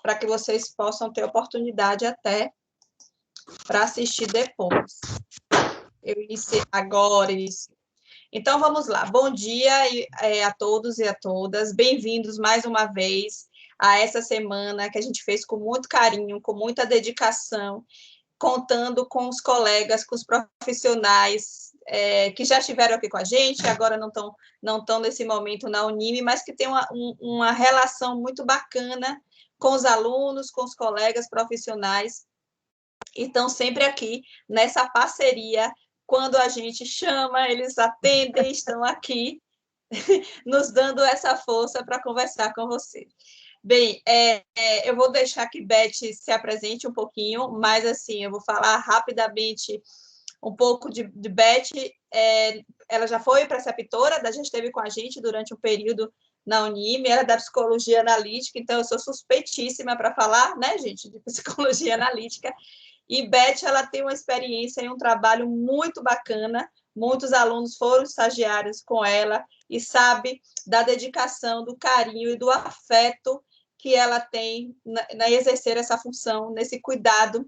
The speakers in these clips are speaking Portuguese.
para que vocês possam ter oportunidade até para assistir depois. Eu iniciei agora isso. Então, vamos lá. Bom dia a todos e a todas. Bem-vindos mais uma vez a essa semana que a gente fez com muito carinho, com muita dedicação, contando com os colegas, com os profissionais que já estiveram aqui com a gente, agora não estão nesse momento na Unime, mas que tem uma relação muito bacana com os alunos, com os colegas profissionais, e estão sempre aqui nessa parceria. Quando a gente chama, eles atendem, estão aqui, nos dando essa força para conversar com você. Bem, eu vou deixar que Beth se apresente um pouquinho, mas assim, eu vou falar rapidamente um pouco de Beth. Ela já foi preceptora, já esteve com a gente durante um período na Unime, ela é da psicologia analítica, então eu sou suspeitíssima para falar, né, gente, de psicologia analítica. E Beth, ela tem uma experiência e um trabalho muito bacana, muitos alunos foram estagiários com ela e sabe da dedicação, do carinho e do afeto que ela tem na exercer essa função, nesse cuidado,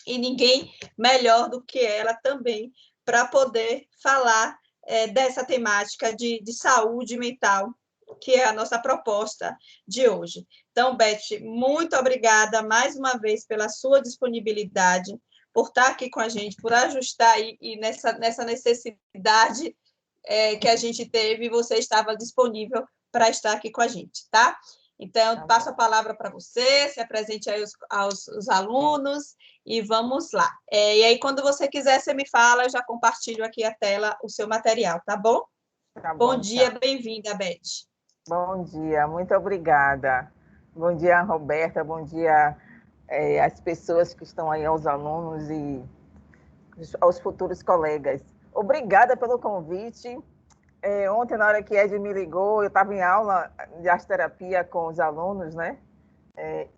e ninguém melhor do que ela também para poder falar dessa temática de saúde mental, que é a nossa proposta de hoje. Então, Beth, muito obrigada mais uma vez pela sua disponibilidade, por estar aqui com a gente, por ajustar e nessa necessidade que a gente teve, você estava disponível para estar aqui com a gente, tá? Então, eu passo a palavra para você, se apresente aí aos alunos e vamos lá. E aí, quando você quiser, você me fala, eu já compartilho aqui a tela, o seu material, tá bom? Tá bom, bom dia, bem-vinda, Beth. Bom dia, muito obrigada. Bom dia, Roberta, bom dia às pessoas que estão aí, aos alunos e aos futuros colegas. Obrigada pelo convite. Ontem, na hora que Ed me ligou, eu estava em aula de arte-terapia com os alunos, né?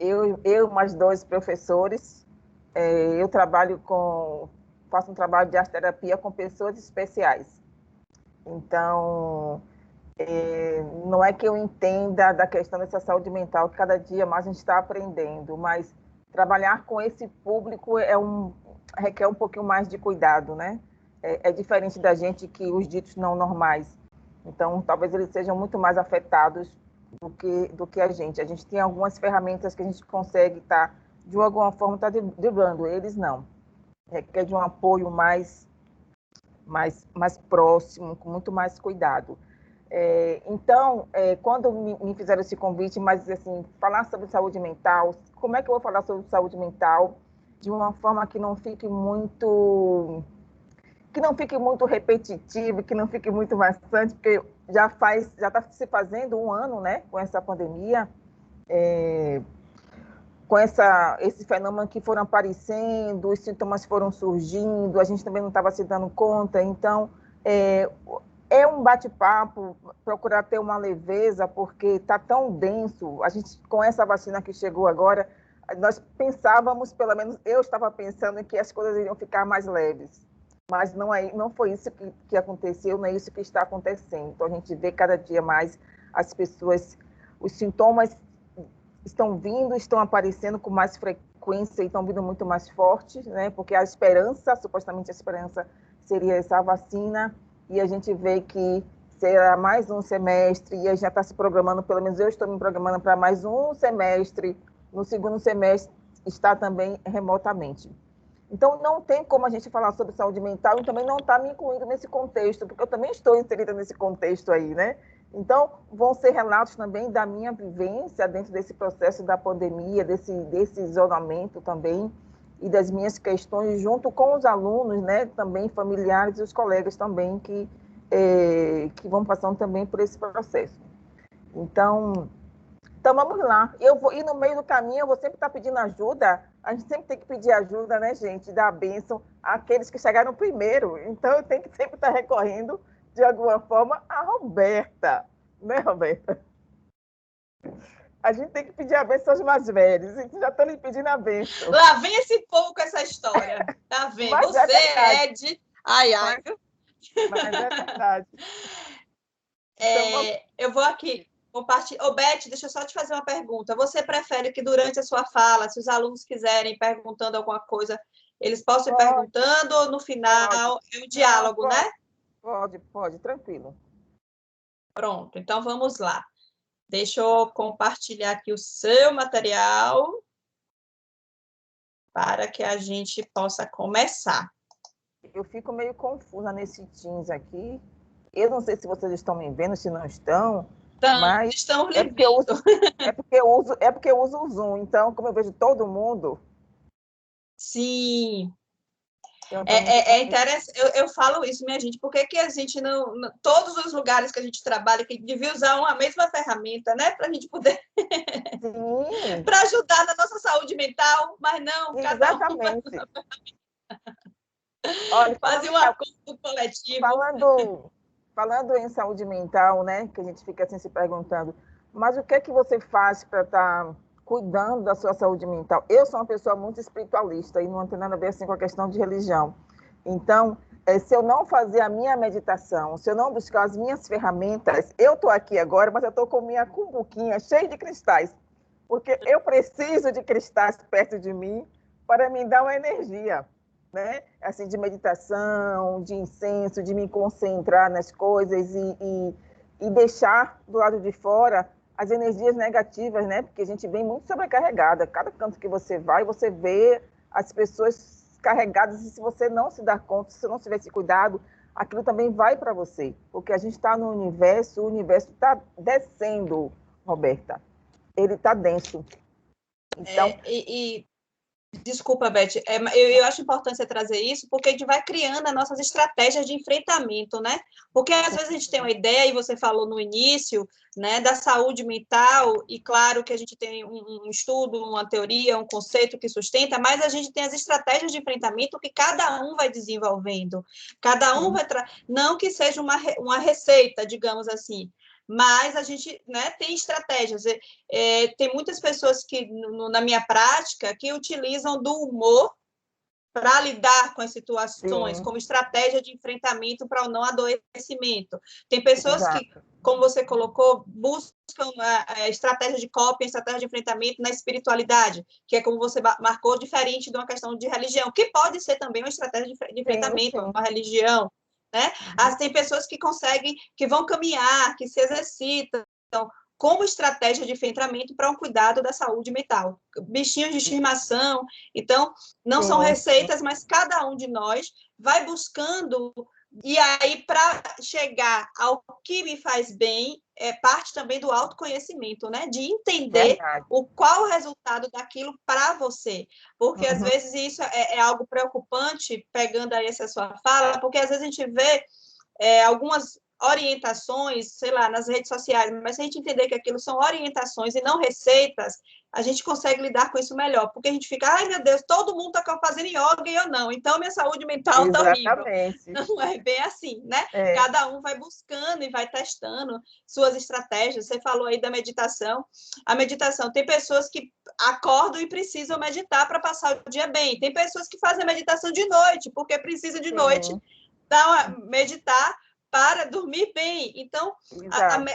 Eu mais 2 professores. Eu faço um trabalho de arte-terapia com pessoas especiais. Então, não é que eu entenda da questão dessa saúde mental, que cada dia mais a gente está aprendendo, mas trabalhar com esse público requer um pouquinho mais de cuidado, né? É diferente da gente que os ditos não normais. Então, talvez eles sejam muito mais afetados do que a gente. A gente tem algumas ferramentas que a gente consegue de alguma forma, driblando. Eles não. Requer de um apoio mais próximo, com muito mais cuidado. Então, quando me fizeram esse convite, mas assim, falar sobre saúde mental, como é que eu vou falar sobre saúde mental de uma forma que não fique muito repetitivo, que não fique muito maçante, porque já está se fazendo 1 ano, né, com essa pandemia, com esse fenômeno que foram aparecendo, os sintomas foram surgindo, a gente também não estava se dando conta. Então, é um bate-papo, procurar ter uma leveza, porque está tão denso. A gente, com essa vacina que chegou agora, nós pensávamos, pelo menos eu estava pensando, que as coisas iriam ficar mais leves. Mas não foi isso que aconteceu, não é isso que está acontecendo. Então, a gente vê cada dia mais as pessoas, os sintomas estão aparecendo com mais frequência e estão vindo muito mais fortes, né? Porque supostamente a esperança seria essa vacina, e a gente vê que será mais um semestre, e a gente já está se programando, pelo menos eu estou me programando para mais um semestre, no segundo semestre está também remotamente. Então, não tem como a gente falar sobre saúde mental e também não está me incluindo nesse contexto, porque eu também estou inserida nesse contexto aí, né? Então, vão ser relatos também da minha vivência dentro desse processo da pandemia, desse isolamento também, e das minhas questões junto com os alunos, né? Também familiares e os colegas também que vão passando também por esse processo. Então, vamos lá. E no meio do caminho, eu vou sempre estar pedindo ajuda. A gente sempre tem que pedir ajuda, né, gente? Dar a bênção àqueles que chegaram primeiro. Então, eu tenho que sempre estar recorrendo, de alguma forma, a Roberta. Né, Roberta? A gente tem que pedir a bênção aos mais velhos. Então, já estou lhe pedindo a bênção. Lá vem esse povo com essa história. Tá vendo? Mas você é de... Ai. Mas é verdade. Então, eu vou aqui Ô, Beth, deixa eu só te fazer uma pergunta. Você prefere que durante a sua fala, se os alunos quiserem perguntando alguma coisa, eles possam ir perguntando ou no final é um diálogo, Não, né? Pode, tranquilo. Pronto, então vamos lá. Deixa eu compartilhar aqui o seu material para que a gente possa começar. Eu fico meio confusa nesse Teams aqui. Eu não sei se vocês estão me vendo, se não estão, Então, mas estamos é lhe porque, eu uso, vendo. é porque eu uso o Zoom, então, como eu vejo todo mundo, Sim, eu também fico é interessante. Eu falo isso, minha gente, por que a gente não. Todos os lugares que a gente trabalha, que devia usar uma mesma ferramenta, né? Para a gente poder. Sim, Para ajudar na nossa saúde mental, mas não, cada um exatamente. Olha, fazia um acordo coletivo. falando em saúde mental, né, que a gente fica assim se perguntando, mas o que é que você faz para estar cuidando da sua saúde mental? Eu sou uma pessoa muito espiritualista e não tem nada a ver assim com a questão de religião. Então, se eu não fazer a minha meditação, se eu não buscar as minhas ferramentas, eu estou aqui agora, mas eu estou com minha cumbuquinha cheia de cristais, porque eu preciso de cristais perto de mim para me dar uma energia, né? Assim, de meditação, de incenso, de me concentrar nas coisas e deixar do lado de fora as energias negativas, né? Porque a gente vem muito sobrecarregada. Cada canto que você vai, você vê as pessoas carregadas e se você não se dar conta, se você não tiver esse cuidado, aquilo também vai para você. Porque a gente está no universo, o universo está descendo, Roberta. Ele está denso. Então, Desculpa, Beth, eu acho importante você trazer isso, porque a gente vai criando as nossas estratégias de enfrentamento, né? Porque às vezes a gente tem uma ideia, e você falou no início, né, da saúde mental, e claro que a gente tem um estudo, uma teoria, um conceito que sustenta, mas a gente tem as estratégias de enfrentamento que cada um vai desenvolvendo, cada um vai... Não que seja uma receita, digamos assim, mas a gente, né, tem estratégias. Tem muitas pessoas que, na minha prática, que utilizam do humor para lidar com as situações, sim, como estratégia de enfrentamento para o não adoecimento. Tem pessoas que, exato. como você colocou, buscam a estratégia de coping, estratégia de enfrentamento na espiritualidade, que é como você marcou, diferente de uma questão de religião, que pode ser também uma estratégia de Sim, enfrentamento, sim. uma religião, né? Tem pessoas que conseguem, que vão caminhar, que se exercitam, como estratégia de enfrentamento para um cuidado da saúde mental. Bichinhos de estimação, então, não são Sim, receitas, mas cada um de nós vai buscando, e aí, para chegar ao que me faz bem, é parte também do autoconhecimento, né? De entender verdade. qual o resultado daquilo para você. Porque, às vezes, isso é algo preocupante, pegando aí essa sua fala, porque, às vezes, a gente vê algumas orientações, sei lá, nas redes sociais, mas se a gente entender que aquilo são orientações e não receitas, a gente consegue lidar com isso melhor, porque a gente fica, ai meu Deus, todo mundo está fazendo yoga e eu não, então minha saúde mental está horrível. Exatamente. Não é bem assim, né? É. Cada um vai buscando e vai testando suas estratégias. Você falou aí da meditação. A meditação, tem pessoas que acordam e precisam meditar para passar o dia bem. Tem pessoas que fazem a meditação de noite, porque precisam de noite meditar para dormir bem. Então,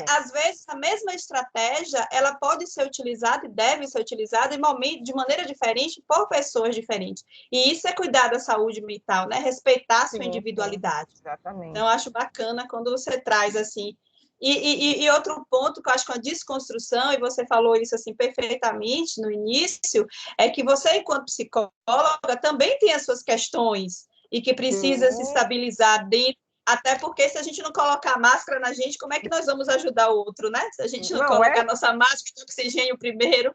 às vezes, a mesma estratégia, ela pode ser utilizada e deve ser utilizada de maneira diferente por pessoas diferentes. E isso é cuidar da saúde mental, né? Respeitar a sua individualidade. Exatamente. Então, eu acho bacana quando você traz, assim... E outro ponto que eu acho que é uma desconstrução, e você falou isso assim perfeitamente no início, é que você, enquanto psicóloga, também tem as suas questões e que precisa se estabilizar dentro. Até porque, se a gente não colocar máscara na gente, como é que nós vamos ajudar o outro, né? Se a gente não colocar a nossa máscara de oxigênio primeiro,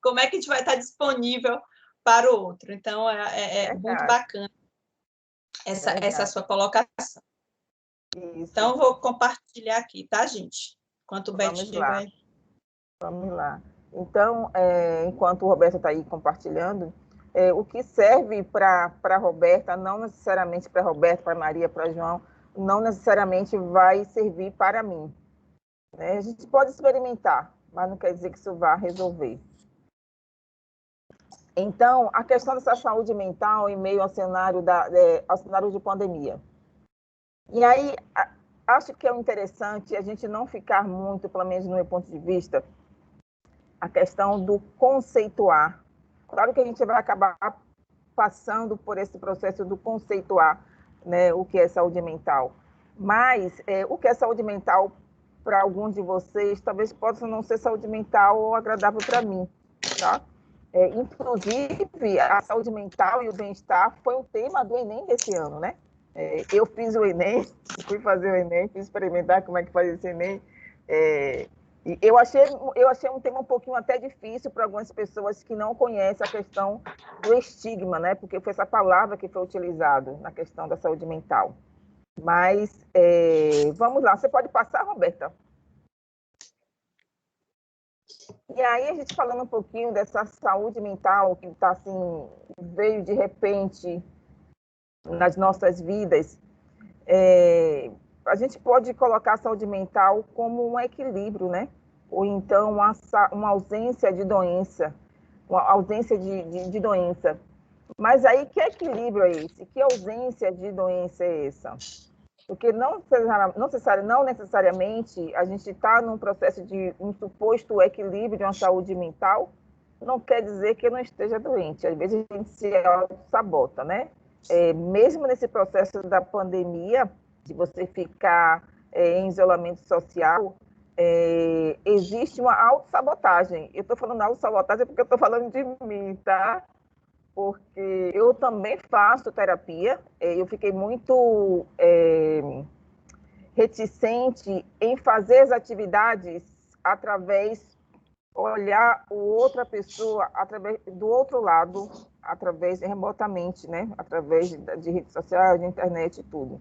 como é que a gente vai estar disponível para o outro? Então, é muito bacana essa sua colocação. Isso. Então, vou compartilhar aqui, tá, gente? Enquanto o Betinho vai... Vamos lá. Então, enquanto o Roberto está aí compartilhando, o que serve para a Roberta, não necessariamente para a Roberta, para a Maria, para o João, não necessariamente vai servir para mim. Né? A gente pode experimentar, mas não quer dizer que isso vá resolver. Então, a questão dessa saúde mental em meio ao cenário de pandemia. E aí, acho que é interessante a gente não ficar muito, pelo menos no meu ponto de vista, a questão do conceituar. Claro que a gente vai acabar passando por esse processo do conceituar, né, o que é saúde mental. Mas o que é saúde mental para alguns de vocês talvez possa não ser saúde mental ou agradável para mim, tá? Inclusive, a saúde mental e o bem-estar foi um tema do Enem desse ano, né? Eu fiz o Enem, fui fazer o Enem, fui experimentar como é que faz esse Enem. E eu achei um tema um pouquinho até difícil para algumas pessoas que não conhecem a questão do estigma, né? Porque foi essa palavra que foi utilizada na questão da saúde mental. Mas vamos lá, você pode passar, Roberta? E aí, a gente falando um pouquinho dessa saúde mental que tá, assim, veio de repente nas nossas vidas, a gente pode colocar a saúde mental como um equilíbrio, né? Ou então uma ausência de doença, uma ausência de doença. Mas aí, que equilíbrio é esse? Que ausência de doença é essa? Porque não necessariamente a gente está num processo de um suposto equilíbrio de uma saúde mental, não quer dizer que eu não esteja doente. Às vezes a gente se auto-sabota, né? Mesmo nesse processo da pandemia, de você ficar em isolamento social, existe uma autossabotagem. Eu estou falando autossabotagem porque eu estou falando de mim, tá? Porque eu também faço terapia, eu fiquei muito reticente em fazer as atividades através, olhar outra pessoa através do outro lado, através remotamente, né? Através de redes sociais, de internet e tudo.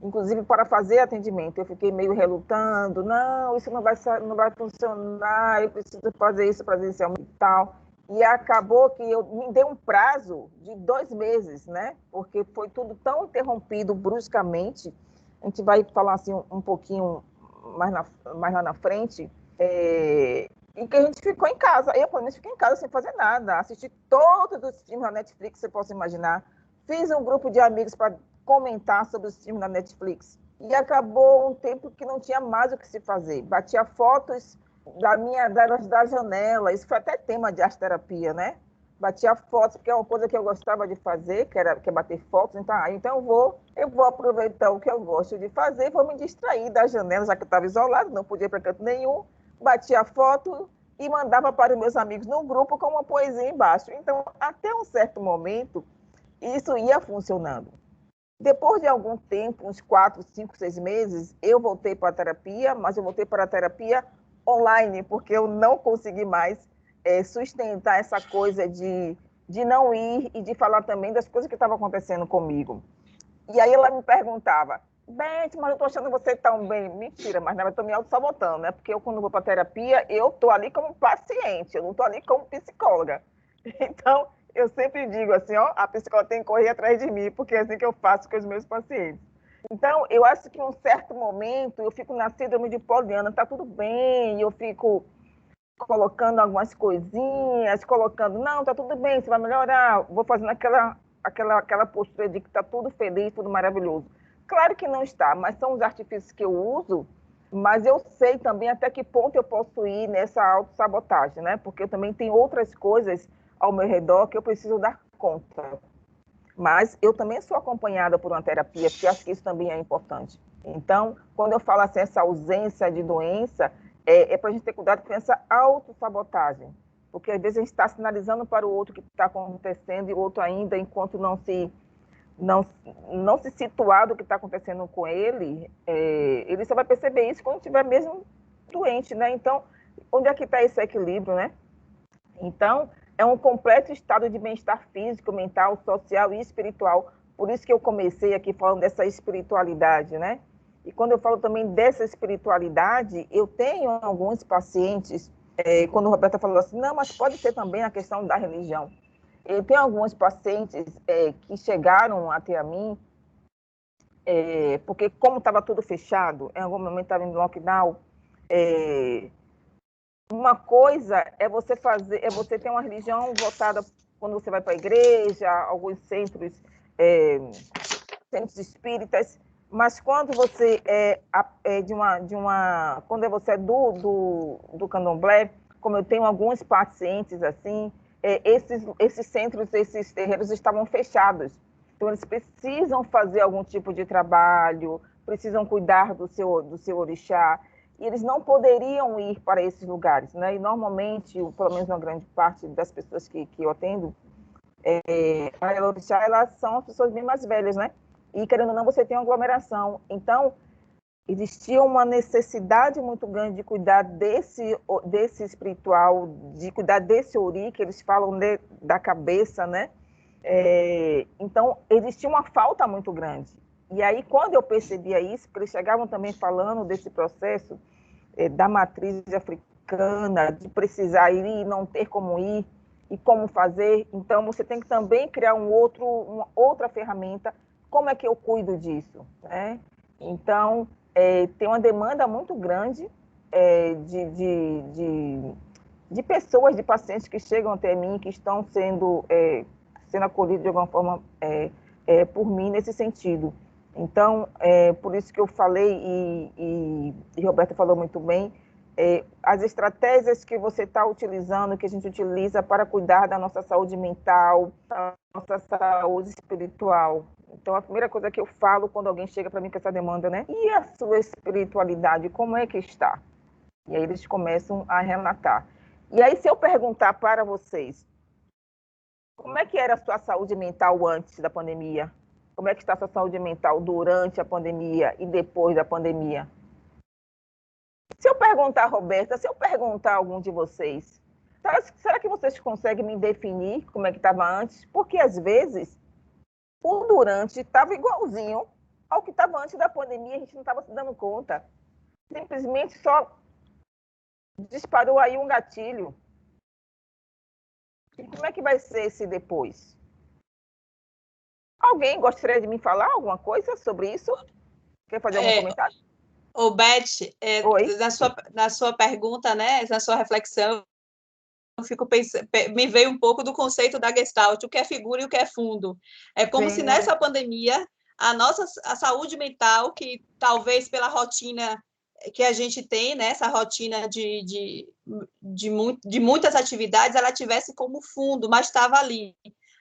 Inclusive, para fazer atendimento, eu fiquei meio relutando, não, isso não vai funcionar, eu preciso fazer isso presencialmente e tal. E acabou que eu me dei um prazo de 2 meses, né? Porque foi tudo tão interrompido bruscamente. A gente vai falar assim um pouquinho mais lá na frente. E que a gente ficou em casa. Eu, pelo menos, fiquei em casa sem fazer nada. Assisti todos os filmes na Netflix que você possa imaginar. Fiz um grupo de amigos para comentar sobre os filmes na Netflix. E acabou um tempo que não tinha mais o que se fazer. Batia fotos da janela, isso foi até tema de arte terapia, né? Batia fotos, porque é uma coisa que eu gostava de fazer, que é bater fotos, então eu vou aproveitar o que eu gosto de fazer, vou me distrair da janela, já que eu estava isolado, não podia ir para canto nenhum, batia foto e mandava para os meus amigos no grupo com uma poesia embaixo. Então, até um certo momento, isso ia funcionando. Depois de algum tempo, uns 4, 5, 6 meses, eu voltei para a terapia, mas eu voltei para a terapia online, porque eu não consegui mais sustentar essa coisa de não ir e de falar também das coisas que estavam acontecendo comigo. E aí ela me perguntava, Beth, mas eu estou achando você tão bem. Mentira, mas eu estou me auto-sabotando, né? Porque eu, quando vou para a terapia, eu estou ali como paciente, eu não estou ali como psicóloga. Então, eu sempre digo assim, ó, a psicóloga tem que correr atrás de mim, porque é assim que eu faço com os meus pacientes. Então, eu acho que em um certo momento eu fico na síndrome de Poliana, tá tudo bem, e eu fico colocando algumas coisinhas, não, tá tudo bem, você vai melhorar, vou fazendo aquela postura de que tá tudo feliz, tudo maravilhoso. Claro que não está, mas são os artifícios que eu uso, mas eu sei também até que ponto eu posso ir nessa autossabotagem, né? Porque eu também tenho outras coisas ao meu redor que eu preciso dar conta. Mas eu também sou acompanhada por uma terapia, porque acho que isso também é importante. Então, quando eu falo assim, essa ausência de doença, para a gente ter cuidado com essa autossabotagem. Porque às vezes a gente está sinalizando para o outro o que está acontecendo e o outro ainda, enquanto não se situar do que está acontecendo com ele, ele só vai perceber isso quando estiver mesmo doente, né? Então, onde é que está esse equilíbrio, né? Então, é um completo estado de bem-estar físico, mental, social e espiritual. Por isso que eu comecei aqui falando dessa espiritualidade, né? E quando eu falo também dessa espiritualidade, eu tenho alguns pacientes, quando a Roberta falou assim, não, mas pode ser também a questão da religião. Eu tenho alguns pacientes que chegaram até a mim, porque como estava tudo fechado, em algum momento estava em lockdown, uma coisa é você ter uma religião voltada quando você vai para a igreja, alguns centros espíritas, Mas quando você quando você é do candomblé, como eu tenho alguns pacientes assim, esses centros, esses terreiros estavam fechados. Então eles precisam fazer algum tipo de trabalho, precisam cuidar do seu orixá, e eles não poderiam ir para esses lugares, né? E normalmente, pelo menos uma grande parte das pessoas que eu atendo, a orixá, elas são as pessoas bem mais velhas, né? E, querendo ou não, você tem uma aglomeração. Então, existia uma necessidade muito grande de cuidar desse espiritual, de cuidar desse ori, que eles falam da cabeça, né? Então, existia uma falta muito grande. E aí, quando eu percebia isso, porque eles chegavam também falando desse processo da matriz africana, de precisar ir e não ter como ir, e como fazer. Então, você tem que também criar uma outra ferramenta. Como é que eu cuido disso? Né? Então, tem uma demanda muito grande de pessoas, de pacientes que chegam até mim, que estão sendo acolhidos de alguma forma por mim nesse sentido. Então, por isso que eu falei, e Roberta falou muito bem, as estratégias que você está utilizando, que a gente utiliza para cuidar da nossa saúde mental, da nossa saúde espiritual. Então, a primeira coisa que eu falo quando alguém chega para mim com essa demanda, né? E a sua espiritualidade, como é que está? E aí eles começam a relatar. E aí, se eu perguntar para vocês, como é que era a sua saúde mental antes da pandemia? Como é que está a sua saúde mental durante a pandemia e depois da pandemia? Se eu perguntar, Roberta, se eu perguntar a algum de vocês, será que vocês conseguem me definir como é que estava antes? Porque, às vezes, o durante estava igualzinho ao que estava antes da pandemia, a gente não estava se dando conta. Simplesmente só disparou aí um gatilho. E como é que vai ser esse depois? Alguém gostaria de me falar alguma coisa sobre isso? Quer fazer algum comentário? Ô, Beth, Oi? na sua pergunta, né, na sua reflexão, eu fico pensando, me veio um pouco do conceito da Gestalt, o que é figura e o que é fundo. É como se nessa pandemia a saúde mental, que talvez pela rotina que a gente tem, né, essa rotina de muitas atividades, ela tivesse como fundo, mas estava ali.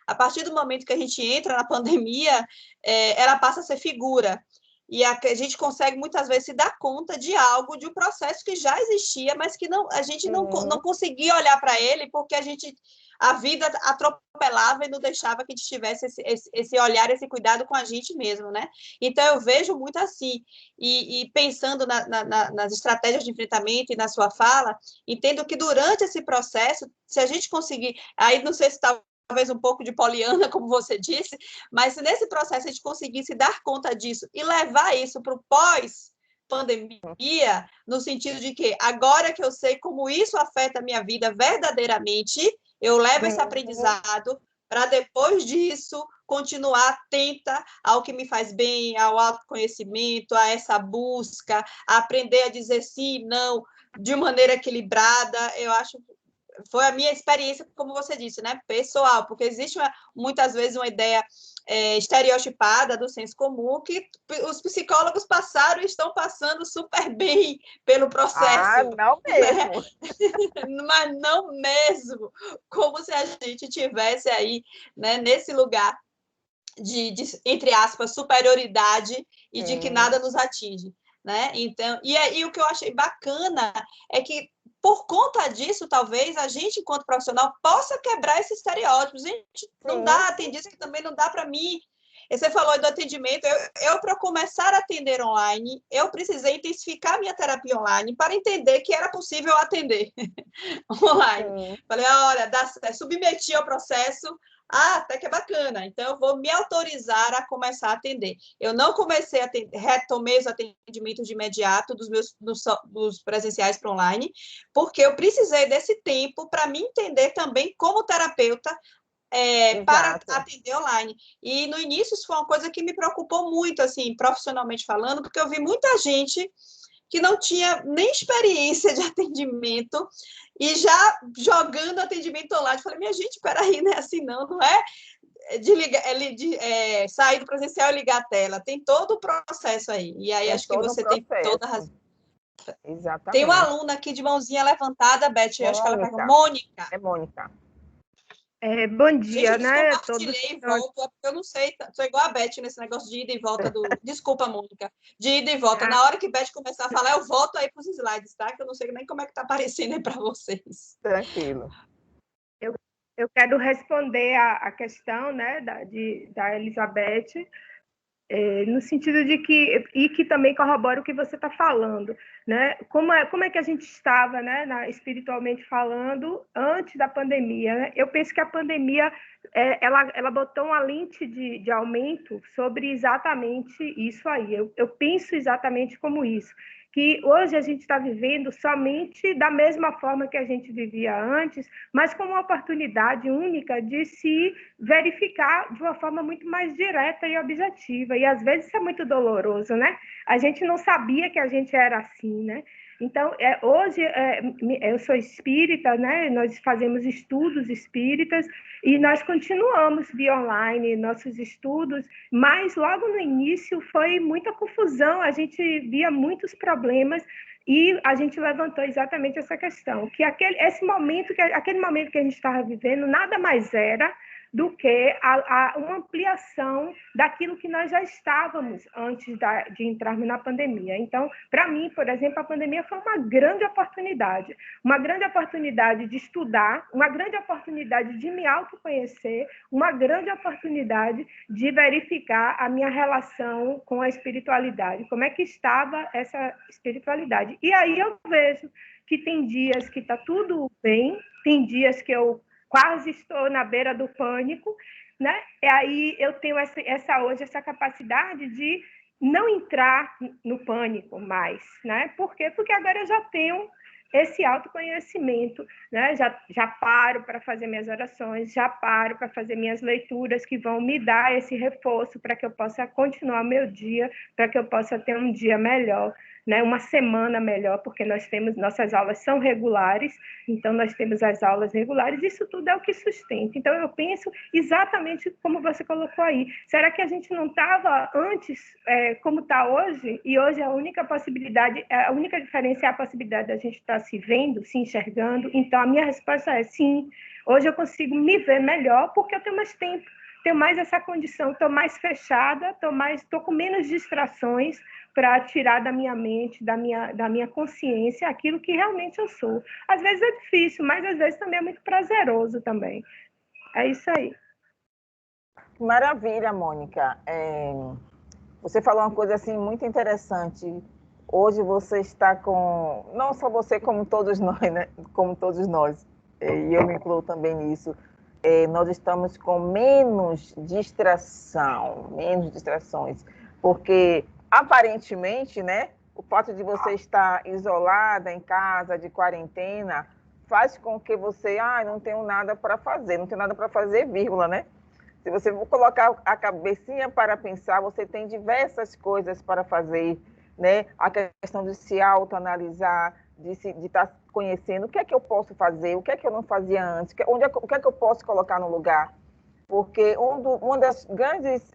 A partir do momento que a gente entra na pandemia, ela passa a ser figura. E a gente consegue muitas vezes se dar conta de algo, de um processo que já existia, mas que a gente não conseguia olhar para ele, porque a vida atropelava e não deixava que a gente tivesse esse olhar, esse cuidado com a gente mesmo, né? Então, eu vejo muito assim, e pensando nas estratégias de enfrentamento e na sua fala, entendo que durante esse processo, se a gente conseguir, aí não sei se talvez um pouco de poliana, como você disse, mas se nesse processo a gente conseguisse dar conta disso e levar isso para o pós-pandemia, no sentido de que agora que eu sei como isso afeta a minha vida verdadeiramente, eu levo esse aprendizado para depois disso continuar atenta ao que me faz bem, ao autoconhecimento, a essa busca, a aprender a dizer sim e não de maneira equilibrada. Eu acho foi a minha experiência, como você disse, né, pessoal, porque existe muitas vezes uma ideia estereotipada do senso comum que os psicólogos passaram e estão passando super bem pelo processo. Não mesmo. Né? Mas não mesmo, como se a gente tivesse aí, né, nesse lugar de, entre aspas, superioridade e de que nada nos atinge. Né? Então, e o que eu achei bacana é que por conta disso, talvez, a gente, enquanto profissional, possa quebrar esses estereótipos. A gente não dá, tem dias que também não dá para mim. Você falou do atendimento. Eu para começar a atender online, eu precisei intensificar minha terapia online para entender que era possível atender online. Falei, olha, submeti ao processo, até que é bacana. Então, eu vou me autorizar a começar a atender. Eu não comecei a atender, retomei os atendimentos de imediato dos presenciais para online, porque eu precisei desse tempo para me entender também como terapeuta para atender online. E no início isso foi uma coisa que me preocupou muito, assim, profissionalmente falando, porque eu vi muita gente que não tinha nem experiência de atendimento e já jogando atendimento online. Eu falei, minha gente, peraí, não é assim não é? sair do presencial e ligar a tela. Tem todo o processo aí. E aí acho que você tem toda a razão. Exatamente. Tem uma aluna aqui de mãozinha levantada, Beth, eu acho que ela pergunta. Mônica. É Mônica. Bom dia, gente, né? Eu compartilhei e volto, porque eu não sei, sou igual a Beth nesse negócio de ida e volta do... Desculpa, Mônica. De ida e volta. Na hora que Beth começar a falar, eu volto aí para os slides, tá? Que eu não sei nem como é que está aparecendo aí para vocês. Tranquilo. Eu quero responder a questão, né, da Elizabeth, no sentido de que também corrobora o que você está falando, né? Como é que a gente estava, né, espiritualmente falando, antes da pandemia, né? Eu penso que a pandemia ela botou uma lente de aumento sobre exatamente isso aí. Eu penso exatamente como isso, que hoje a gente está vivendo somente da mesma forma que a gente vivia antes, mas com uma oportunidade única de se verificar de uma forma muito mais direta e objetiva. E às vezes isso é muito doloroso, né? A gente não sabia que a gente era assim, né? Então, hoje eu sou espírita, né? Nós fazemos estudos espíritas e nós continuamos via online nossos estudos, mas logo no início foi muita confusão, a gente via muitos problemas e a gente levantou exatamente essa questão, que aquele momento que a gente estava vivendo nada mais era do que uma ampliação daquilo que nós já estávamos antes de entrarmos na pandemia. Então, para mim, por exemplo, a pandemia foi uma grande oportunidade de estudar, uma grande oportunidade de me autoconhecer, uma grande oportunidade de verificar a minha relação com a espiritualidade, como é que estava essa espiritualidade. E aí eu vejo que tem dias que está tudo bem, tem dias que eu quase estou na beira do pânico, né? E aí eu tenho hoje essa capacidade de não entrar no pânico mais, né? Por quê? Porque agora eu já tenho esse autoconhecimento, né? Já paro para fazer minhas orações, já paro para fazer minhas leituras que vão me dar esse reforço para que eu possa continuar meu dia, para que eu possa ter um dia melhor, né? Uma semana melhor, porque nossas aulas são regulares, então nós temos as aulas regulares, isso tudo é o que sustenta. Então eu penso exatamente como você colocou aí. Será que a gente não estava antes como está hoje? E hoje a única diferença é a possibilidade da gente estar se vendo, se enxergando. Então a minha resposta é sim. Hoje eu consigo me ver melhor porque eu tenho mais tempo, tenho mais essa condição, estou mais fechada, estou com menos distrações para tirar da minha mente, da minha consciência, aquilo que realmente eu sou. Às vezes é difícil, mas às vezes também é muito prazeroso também. É isso aí. Maravilha, Mônica. Você falou uma coisa assim muito interessante. Hoje você está com, não só você, como todos nós, né? Como todos nós, e eu me incluo também nisso. Nós estamos com menos distrações, porque aparentemente, né, o fato de você estar isolada em casa, de quarentena, faz com que você, não tenho nada para fazer, vírgula, né? Se você for colocar a cabecinha para pensar, você tem diversas coisas para fazer, né? A questão de se autoanalisar, de estar conhecendo o que é que eu posso fazer, o que é que eu não fazia antes, o que é que eu posso colocar no lugar. Porque uma das grandes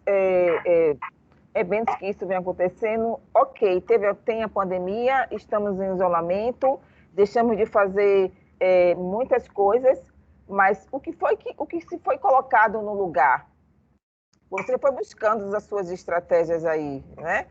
eventos que isso vem acontecendo, tem a pandemia, estamos em isolamento, deixamos de fazer muitas coisas, mas o que se foi colocado no lugar? Você foi buscando as suas estratégias aí, né?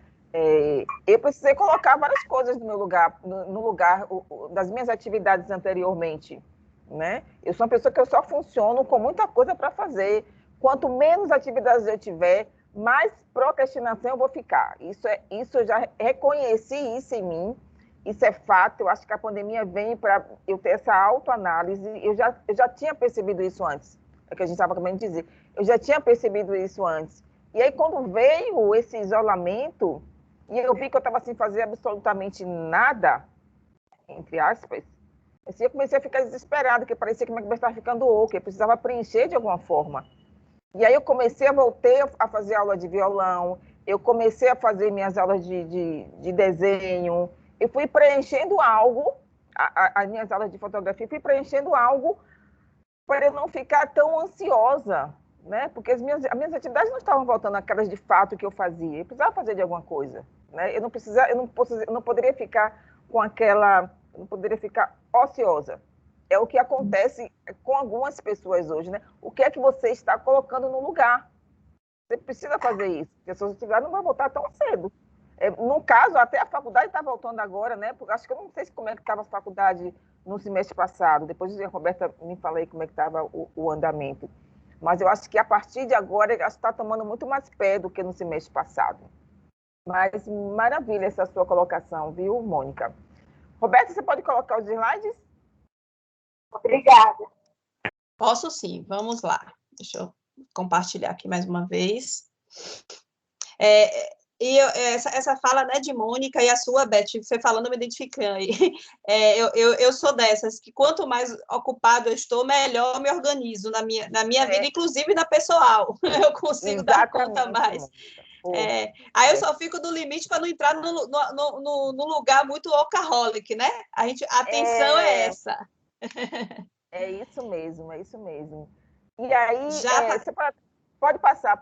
Eu precisei colocar várias coisas no meu lugar, no lugar das minhas atividades anteriormente, né? Eu sou uma pessoa que eu só funciono com muita coisa para fazer. Quanto menos atividades eu tiver, mais procrastinação eu vou ficar. Isso eu já reconheci isso em mim. Isso é fato. Eu acho que a pandemia vem para eu ter essa autoanálise. Eu já tinha percebido isso antes. É o que a gente estava acabando de dizer. Eu já tinha percebido isso antes. E aí, quando veio esse isolamento, e eu vi que eu estava sem fazer absolutamente nada, entre aspas, assim, eu comecei a ficar desesperada, porque parecia que minha cabeça estava ficando oca, eu precisava preencher de alguma forma. E aí eu voltei a fazer aula de violão, eu comecei a fazer minhas aulas de desenho, eu fui preenchendo algo, as minhas aulas de fotografia, fui preenchendo algo para eu não ficar tão ansiosa, né? Porque as minhas atividades não estavam voltando àquelas de fato que eu fazia. Eu precisava fazer de alguma coisa, né? Eu não poderia ficar com aquela, eu não poderia ficar ociosa. É o que acontece com algumas pessoas hoje, né? O que é que você está colocando no lugar? Você precisa fazer isso, porque a sua atividade não vai voltar tão cedo. No caso, até a faculdade está voltando agora, né? Porque acho que eu não sei como é que estava a faculdade no semestre passado. Depois a Roberta me falei como é que estava o andamento. Mas eu acho que a partir de agora está tomando muito mais pé do que no semestre passado. Mas maravilha essa sua colocação, viu, Mônica? Roberta, você pode colocar os slides? Obrigada. Posso sim, vamos lá. Deixa eu compartilhar aqui mais uma vez. Essa fala, né, de Mônica e a sua, Beth, você falando, me identificando aí. Eu sou dessas, que quanto mais ocupado eu estou, melhor eu me organizo na minha vida, inclusive na pessoal. Eu consigo dar conta mais. Aí eu só fico no limite para não entrar no lugar muito workaholic, né? A atenção é essa. É isso mesmo, é isso mesmo. E aí, você pode passar.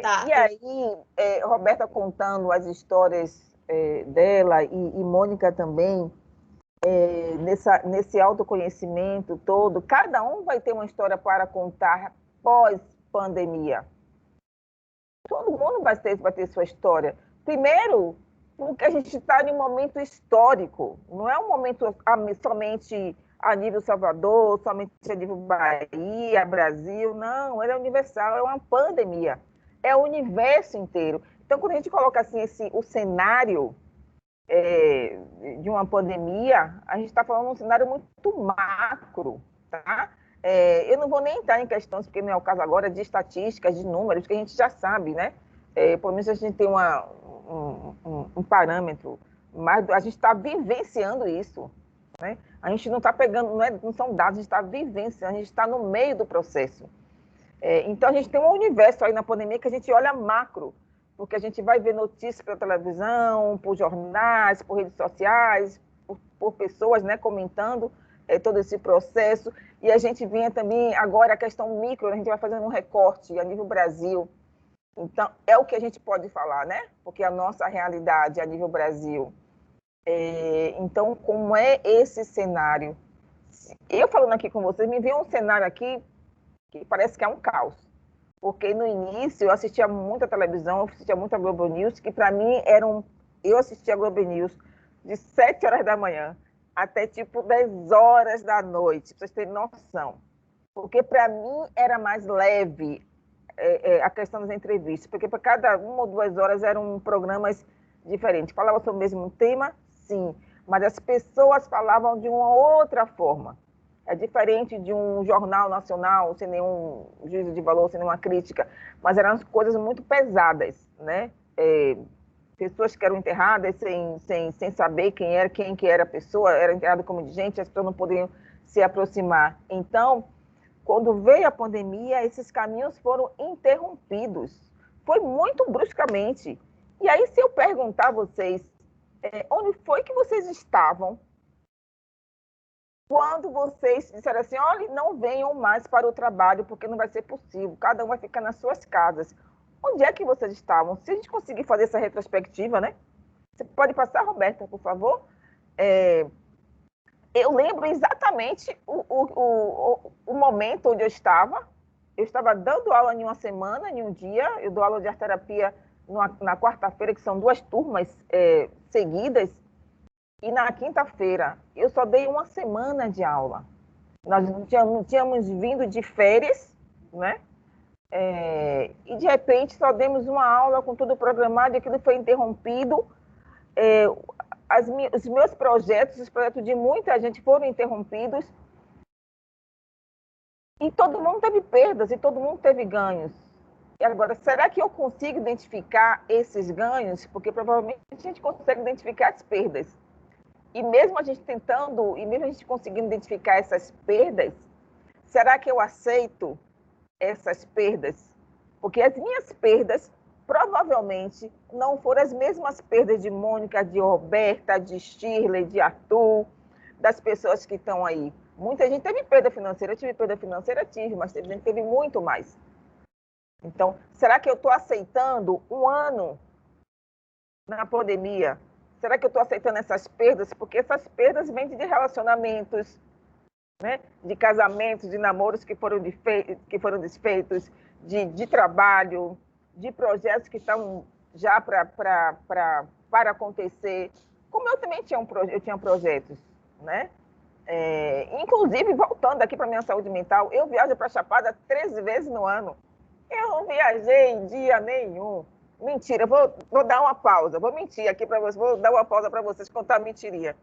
Tá. E aí, Roberta contando as histórias dela e Mônica também, nesse autoconhecimento todo, cada um vai ter uma história para contar pós-pandemia. Todo mundo vai ter sua história. Primeiro, porque a gente está em um momento histórico, não é um momento somente a nível Salvador, somente a nível Bahia, Brasil, não, ele é universal, é uma pandemia, é o universo inteiro. Então, quando a gente coloca assim o cenário de uma pandemia, a gente está falando de um cenário muito macro, tá? Eu não vou nem entrar em questões, porque não é o caso agora, de estatísticas, de números, que a gente já sabe, né? Pelo menos a gente tem um parâmetro, mas a gente está vivenciando isso, né? A gente não está pegando, não são dados, a gente está vivenciando, a gente está no meio do processo. Então, a gente tem um universo aí na pandemia que a gente olha macro, porque a gente vai ver notícias pela televisão, por jornais, por redes sociais, por pessoas, né, comentando todo esse processo, e a gente vinha também, agora, a questão micro, a gente vai fazendo um recorte a nível Brasil. Então, é o que a gente pode falar, né? Porque a nossa realidade a nível Brasil. Então, como é esse cenário? Eu falando aqui com vocês, me veio um cenário aqui que parece que é um caos. Porque no início eu assistia muita televisão, eu assistia muita Globo News, que para mim eu assistia a Globo News de 7 horas da manhã até tipo 10 horas da noite, para vocês terem noção. Porque para mim era mais leve a questão das entrevistas, porque para cada 1 ou 2 horas eram programas diferentes. Falava sobre o mesmo tema, sim, mas as pessoas falavam de uma outra forma. É diferente de um jornal nacional, sem nenhum juízo de valor, sem nenhuma crítica, mas eram coisas muito pesadas, né? Pessoas que eram enterradas sem saber quem que era a pessoa, era enterrada como indigente, as pessoas não poderiam se aproximar. Então, quando veio a pandemia, esses caminhos foram interrompidos. Foi muito bruscamente. E aí, se eu perguntar a vocês, onde foi que vocês estavam quando vocês disseram assim, olha, não venham mais para o trabalho, porque não vai ser possível, cada um vai ficar nas suas casas. Onde é que vocês estavam? Se a gente conseguir fazer essa retrospectiva, né? Você pode passar, Roberta, por favor? Eu lembro exatamente o momento onde eu estava. Eu estava dando aula em uma semana, em um dia. Eu dou aula de arte terapia na quarta-feira, que são 2 turmas seguidas. E na quinta-feira, eu só dei 1 semana de aula. Nós tínhamos vindo de férias, né? E, de repente, só demos uma aula com tudo programado e aquilo foi interrompido. Os meus projetos, os projetos de muita gente foram interrompidos. E todo mundo teve perdas e todo mundo teve ganhos. E agora, será que eu consigo identificar esses ganhos? Porque provavelmente a gente consegue identificar as perdas. E mesmo a gente tentando, e mesmo a gente conseguindo identificar essas perdas, será que eu aceito essas perdas? Porque as minhas perdas provavelmente não foram as mesmas perdas de Mônica, de Roberta, de Shirley, de Arthur, das pessoas que estão aí. Muita gente teve perda financeira, eu tive perda financeira, mas teve gente que teve muito mais. Então, será que eu estou aceitando um ano na pandemia? Será que eu estou aceitando essas perdas? Porque essas perdas vêm de relacionamentos, né? De casamentos, de namoros que foram desfeitos, de trabalho, de projetos que estão já para acontecer. Como eu também eu tinha projetos, né? Inclusive, voltando aqui para a minha saúde mental, eu viajo para Chapada 13 vezes no ano. Eu não viajei em dia nenhum. Mentira, vou dar uma pausa, vou mentir aqui para vocês, vou dar uma pausa para vocês contar mentirinha.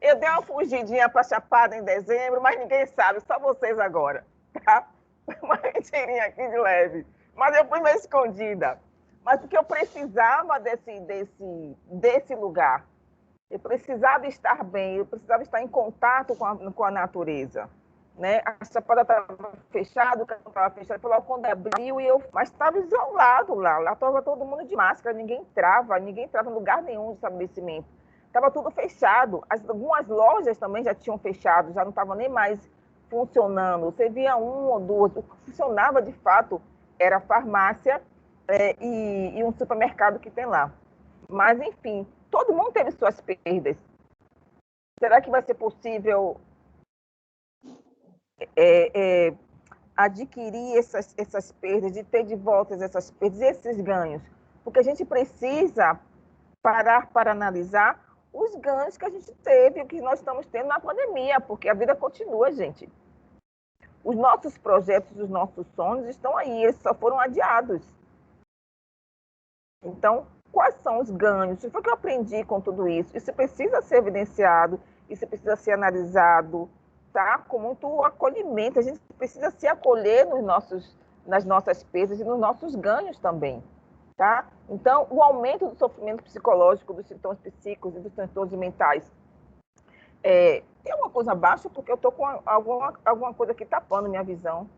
Eu dei uma fugidinha para Chapada em dezembro, mas ninguém sabe, só vocês agora, tá? Uma mentirinha aqui de leve. Mas eu fui meio escondida. Mas porque eu precisava desse lugar. Eu precisava estar bem, eu precisava estar em contato com a natureza. Né? A Chapada estava fechada, o carro estava fechado, falou quando abriu, mas estava isolado lá estava todo mundo de máscara, ninguém entrava em lugar nenhum de estabelecimento. Estava tudo fechado. Algumas lojas também já tinham fechado, já não estavam nem mais funcionando. Você via um ou duas, o que funcionava de fato era a farmácia e um supermercado que tem lá. Mas, enfim, todo mundo teve suas perdas. Será que vai ser possível adquirir essas perdas, de ter de volta essas perdas e esses ganhos? Porque a gente precisa parar para analisar os ganhos que a gente teve, o que nós estamos tendo na pandemia, porque a vida continua, gente. Os nossos projetos, os nossos sonhos estão aí, eles só foram adiados. Então, quais são os ganhos? O que foi que eu aprendi com tudo isso? Isso precisa ser evidenciado, isso precisa ser analisado, tá? Com muito acolhimento. A gente precisa se acolher nas nossas perdas e nos nossos ganhos também, tá? Então, o aumento do sofrimento psicológico, dos sintomas psíquicos e dos transtornos mentais é uma coisa baixa, porque eu estou com alguma coisa aqui tapando minha visão.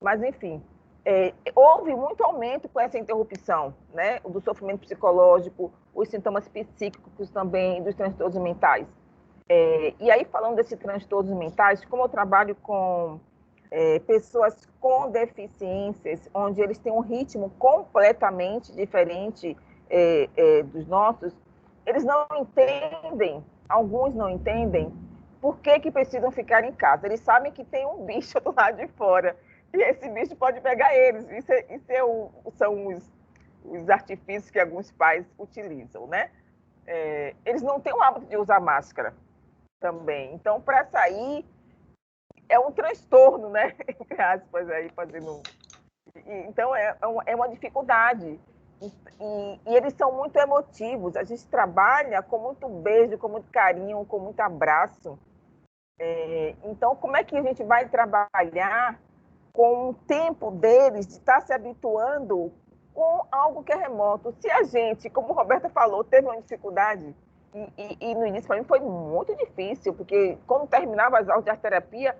Mas, enfim, houve muito aumento com essa interrupção, né? Do sofrimento psicológico, os sintomas psíquicos também, dos transtornos mentais. E aí, falando desses transtornos mentais, como eu trabalho com pessoas com deficiências, onde eles têm um ritmo completamente diferente dos nossos, eles não entendem, alguns não entendem, por que precisam ficar em casa. Eles sabem que tem um bicho do lado de fora, e esse bicho pode pegar eles. São os artifícios que alguns pais utilizam, né? Eles não têm o hábito de usar máscara também. Então, para sair, é um transtorno, né? Entre aspas, aí, fazendo... Então, é uma dificuldade. E eles são muito emotivos. A gente trabalha com muito beijo, com muito carinho, com muito abraço. Então, como é que a gente vai trabalhar com o tempo deles de estar se habituando com algo que é remoto? Se a gente, como a Roberta falou, teve uma dificuldade, e no início para mim foi muito difícil, porque quando terminava as aulas de arte terapia,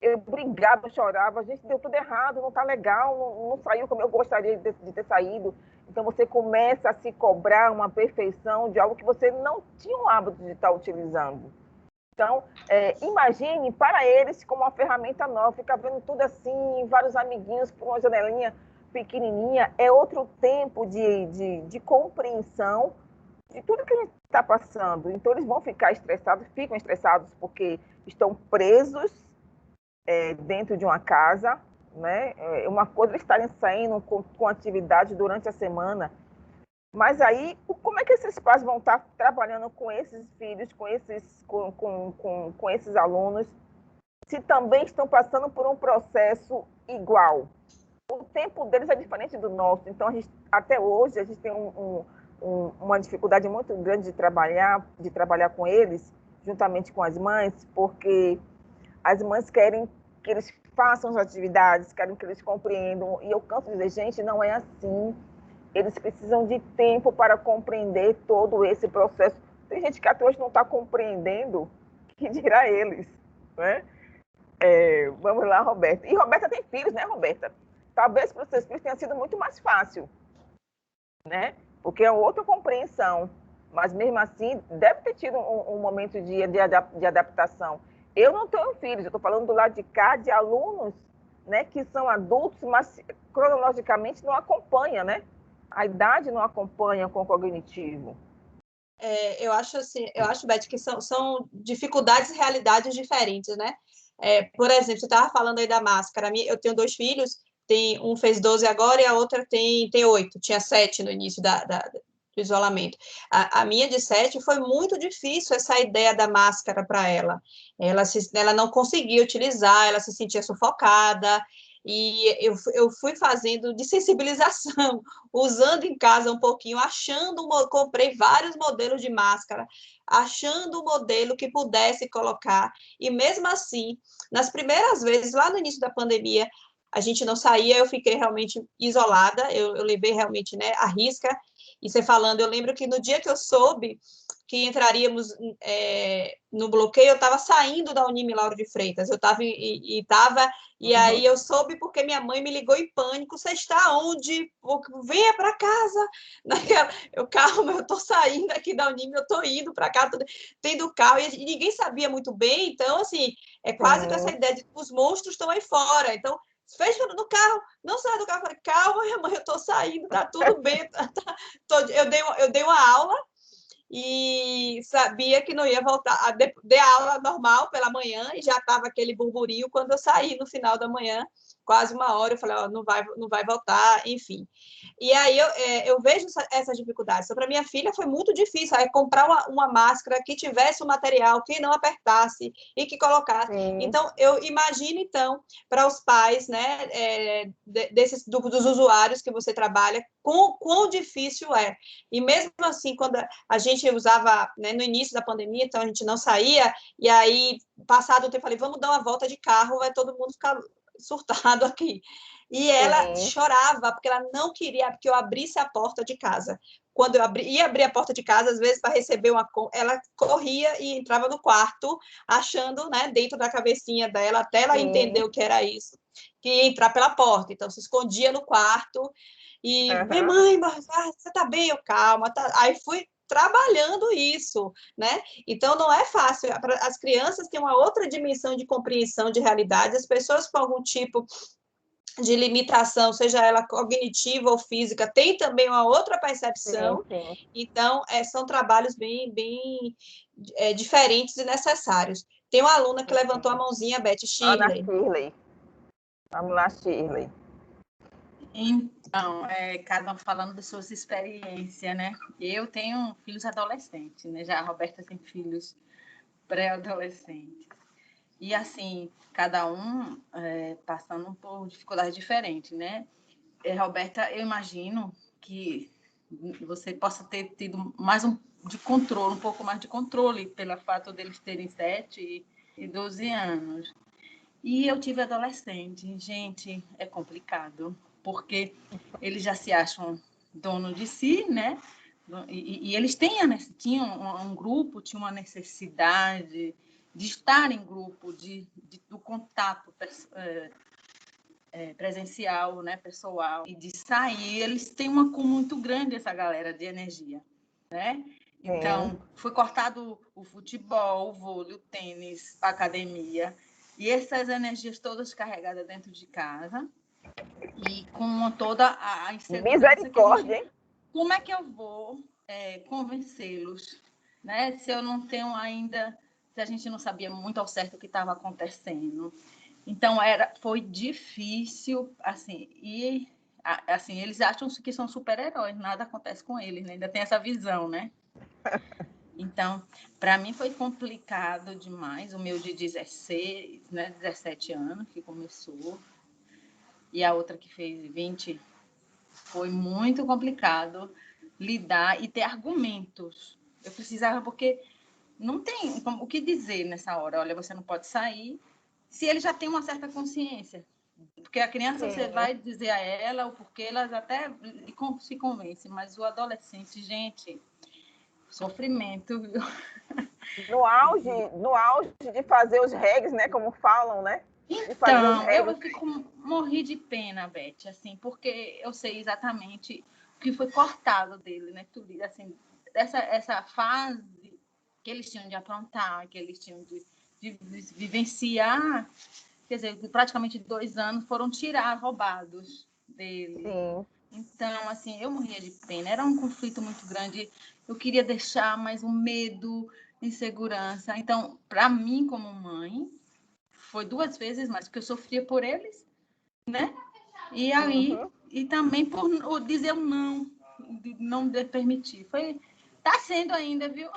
eu brigava, eu chorava, a gente deu tudo errado, não está legal, não saiu como eu gostaria de ter saído. Então você começa a se cobrar uma perfeição de algo que você não tinha o hábito de estar utilizando. Então, imagine para eles como uma ferramenta nova, ficar vendo tudo assim, vários amiguinhos por uma janelinha pequenininha, é outro tempo de compreensão de tudo que a gente está passando. Então, eles vão ficar estressados, ficam estressados porque estão presos dentro de uma casa, né? Uma coisa eles estarem saindo com atividade durante a semana. Mas aí, como é que esses pais vão estar trabalhando com esses filhos, com esses alunos, se também estão passando por um processo igual? O tempo deles é diferente do nosso. Então, até hoje, a gente tem uma dificuldade muito grande de trabalhar com eles, juntamente com as mães, porque as mães querem que eles façam as atividades, querem que eles compreendam. E eu canso de dizer, gente, não é assim. Eles precisam de tempo para compreender todo esse processo. Tem gente que até hoje não está compreendendo, que dirá eles, né? Vamos lá, Roberta. E Roberta tem filhos, né, Roberta? Talvez para os seus filhos tenha sido muito mais fácil, né? Porque é outra compreensão. Mas, mesmo assim, deve ter tido um momento de adaptação. Eu não tenho filhos, eu estou falando do lado de cá de alunos, né, que são adultos, mas cronologicamente não acompanha, né? A idade não acompanha com o cognitivo. Eu acho assim, Beth, que são dificuldades e realidades diferentes, né? Por exemplo, você estava falando aí da máscara. Eu tenho 2 filhos, um fez 12 agora e a outra tem 8, tinha 7 no início do isolamento. A minha de 7 foi muito difícil essa ideia da máscara para ela. Ela não conseguia utilizar, ela se sentia sufocada, e eu fui fazendo de sensibilização, usando em casa um pouquinho, comprei vários modelos de máscara, achando o modelo que pudesse colocar, e mesmo assim, nas primeiras vezes, lá no início da pandemia, a gente não saía, eu fiquei realmente isolada, eu levei realmente, né, a risca, e você falando, eu lembro que no dia que eu soube que entraríamos no bloqueio, eu estava saindo da Unimilauro de Freitas, eu estava e aí eu soube porque minha mãe me ligou em pânico, você está onde? Venha para casa. Calma, eu estou saindo aqui da Unim, eu estou indo para cá, tendo carro, e ninguém sabia muito bem, então, assim, é quase com essa ideia de que os monstros estão aí fora, então, fecha no carro, não sai do carro, eu falei, calma, minha mãe, eu estou saindo, tá tudo bem, eu dei uma aula, e sabia que não ia voltar, dei aula normal pela manhã e já estava aquele burburinho quando eu saí no final da manhã, quase 1 hora, eu falei, não vai voltar, enfim. E aí eu vejo essas dificuldades. Então, para minha filha foi muito difícil comprar uma máscara que tivesse o material, que não apertasse e que colocasse. Sim. Então, eu imagino, então, para os pais, né, dos usuários que você trabalha, quão difícil é. E mesmo assim, quando a gente usava, né, no início da pandemia, então a gente não saía, e aí, passado o tempo, eu falei, vamos dar uma volta de carro, vai todo mundo ficar surtado aqui. E ela chorava, porque ela não queria que eu abrisse a porta de casa. Quando eu ia abrir a porta de casa, às vezes, para receber ela corria e entrava no quarto, achando, né, dentro da cabecinha dela, até ela entender o que era isso, que ia entrar pela porta. Então, se escondia no quarto e, mãe, você tá bem? Eu, calma. Tá. Aí fui trabalhando isso, né? Então, não é fácil. As crianças têm uma outra dimensão de compreensão de realidade, as pessoas com algum tipo de limitação, seja ela cognitiva ou física, tem também uma outra percepção. Sim. Então, são trabalhos bem diferentes e necessários. Tem uma aluna que levantou a mãozinha, Beth, Shirley. Ana Shirley. Vamos lá, Shirley. Então, cada um falando das suas experiências, né? Eu tenho filhos adolescentes, né? Já a Roberta tem filhos pré-adolescentes. E, assim, cada um passando por dificuldades diferentes, né? Roberta, eu imagino que você possa ter tido mais um pouco mais de controle, pelo fato deles terem 7 e 12 anos. E eu tive adolescente. Gente, é complicado, porque eles já se acham dono de si, né? E eles tinham um grupo, tinham uma necessidade de estar em grupo, do contato presencial, né, pessoal, e de sair. Eles têm um acúmulo muito grande, essa galera, de energia, né? Então, foi cortado o futebol, o vôlei, o tênis, a academia, e essas energias todas carregadas dentro de casa, e com toda a insegurança. Misericórdia, hein? Como é que eu vou convencê-los, né? Se eu não tenho ainda, se a gente não sabia muito ao certo o que estava acontecendo. Então, foi difícil, assim, e assim, eles acham que são super-heróis, nada acontece com eles, né? Ainda tem essa visão, né? Então, para mim foi complicado demais, o meu de 16, né, 17 anos que começou, e a outra que fez 20, foi muito complicado lidar e ter argumentos. Eu precisava, porque não tem o que dizer nessa hora. Olha, você não pode sair, se ele já tem uma certa consciência. Porque a criança, você vai dizer a ela o porquê, elas até se convencem, mas o adolescente, gente, sofrimento, viu? No auge de fazer os regs, né, como falam, né? Então, eu morri de pena, Beth, assim, porque eu sei exatamente o que foi cortado dele, né? Tudo, assim, essa fase que eles tinham de aprontar, que eles tinham de vivenciar, quer dizer, praticamente 2 anos foram roubados dele. Sim. Então, assim, eu morria de pena. Era um conflito muito grande. Eu queria deixar, mas o medo, insegurança. Então, para mim, como mãe, foi 2 vezes mais, porque eu sofria por eles, né? E aí, e também por dizer o não, de não permitir. Tá sendo ainda, viu?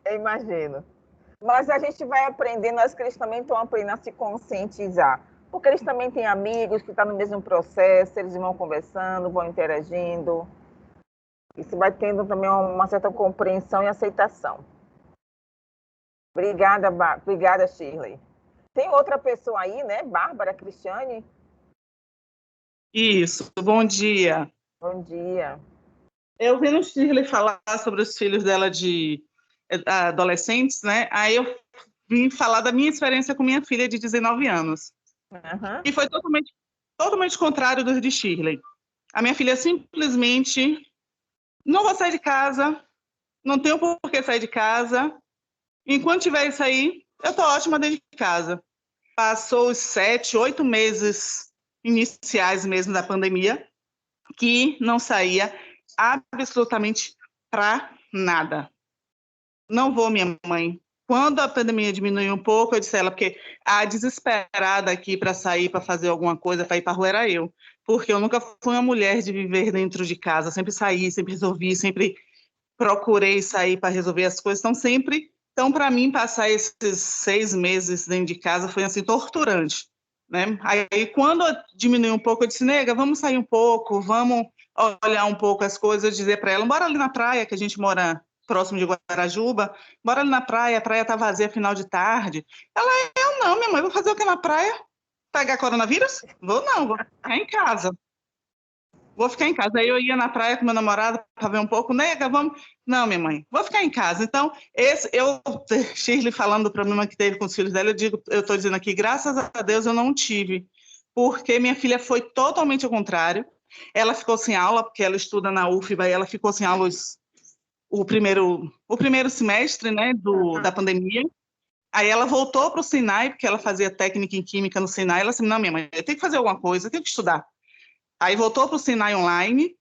Eu imagino. Mas a gente vai aprendendo, acho que eles também estão aprendendo a se conscientizar. Porque eles também têm amigos que estão no mesmo processo, eles vão conversando, vão interagindo. Isso vai tendo também uma certa compreensão e aceitação. Obrigada, Shirley. Tem outra pessoa aí, né? Bárbara Cristiane? Isso, bom dia. Bom dia. Eu vi no Shirley falar sobre os filhos dela de adolescentes, né? Aí eu vim falar da minha experiência com minha filha de 19 anos. Uhum. E foi totalmente contrário do de Shirley. A minha filha simplesmente não vou sair de casa, não tenho por que sair de casa. Enquanto tiver isso aí, eu tô ótima dentro de casa. Passou os 7, 8 meses iniciais mesmo da pandemia, que não saía absolutamente para nada. Não vou, minha mãe. Quando a pandemia diminuiu um pouco, eu disse a ela, porque a desesperada aqui para sair, para fazer alguma coisa, para ir para a rua era eu. Porque eu nunca fui uma mulher de viver dentro de casa. Sempre saí, sempre resolvi, sempre procurei sair para resolver as coisas. Então, para mim, passar esses 6 meses dentro de casa foi, assim, torturante, né? Aí, quando diminuiu um pouco, eu disse, nega, vamos sair um pouco, vamos olhar um pouco as coisas, dizer para ela, bora ali na praia, que a gente mora próximo de Guarajuba, bora ali na praia, a praia tá vazia, final de tarde. Ela, eu não, minha mãe, vou fazer o que na praia? Pegar coronavírus? Vou não, vou ficar em casa. Vou ficar em casa. Aí eu ia na praia com meu namorado para ver um pouco, nega, vamos. Não, minha mãe, vou ficar em casa. Então, Shirley falando do problema que teve com os filhos dela, eu estou dizendo aqui, graças a Deus eu não tive, porque minha filha foi totalmente ao contrário. Ela ficou sem aula, porque ela estuda na UFBA, e ela ficou sem aulas o primeiro semestre, né, da pandemia. Aí ela voltou para o Sinai, porque ela fazia técnica em química no Sinai. Ela disse, não, minha mãe, eu tenho que fazer alguma coisa, eu tenho que estudar. Aí voltou para o Sinai online.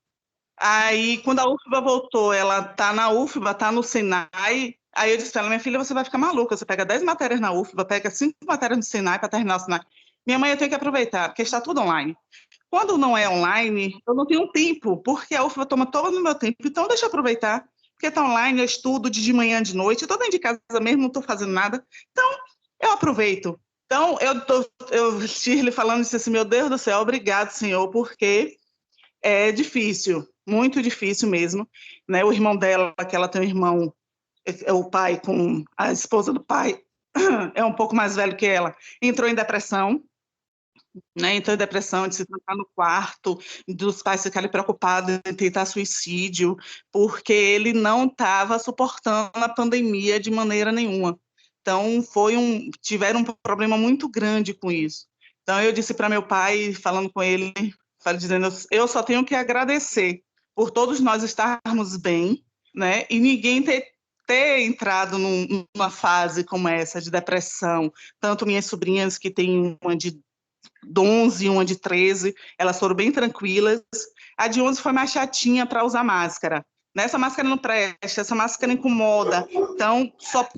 Aí, quando a UFBA voltou, ela tá na UFBA, tá no Sinai. Aí eu disse para ela, minha filha, você vai ficar maluca. Você pega 10 matérias na UFBA, pega 5 matérias no Sinai para terminar o Sinai. Minha mãe, eu tenho que aproveitar, porque está tudo online. Quando não é online, eu não tenho tempo, porque a UFBA toma todo o meu tempo. Então, deixa eu aproveitar, porque está online, eu estudo de manhã, de noite, estou dentro de casa mesmo, não estou fazendo nada. Então, eu aproveito. Então, Shirley falando isso assim, meu Deus do céu, obrigado, Senhor, porque é difícil, muito difícil mesmo, né? O irmão dela, que ela tem um irmão, é o pai com a esposa do pai, é um pouco mais velho que ela, entrou em depressão, né? Entrou em depressão de se trancar no quarto, dos pais ficarem preocupados em tentar suicídio, porque ele não estava suportando a pandemia de maneira nenhuma. Então, tiveram um problema muito grande com isso. Então, eu disse para meu pai, falando com ele, dizendo, eu só tenho que agradecer por todos nós estarmos bem, né? E ninguém ter entrado numa fase como essa, de depressão. Tanto minhas sobrinhas, que tem uma de 11 e uma de 13, elas foram bem tranquilas. A de 11 foi mais chatinha para usar máscara. Essa máscara não presta, essa máscara incomoda. Então,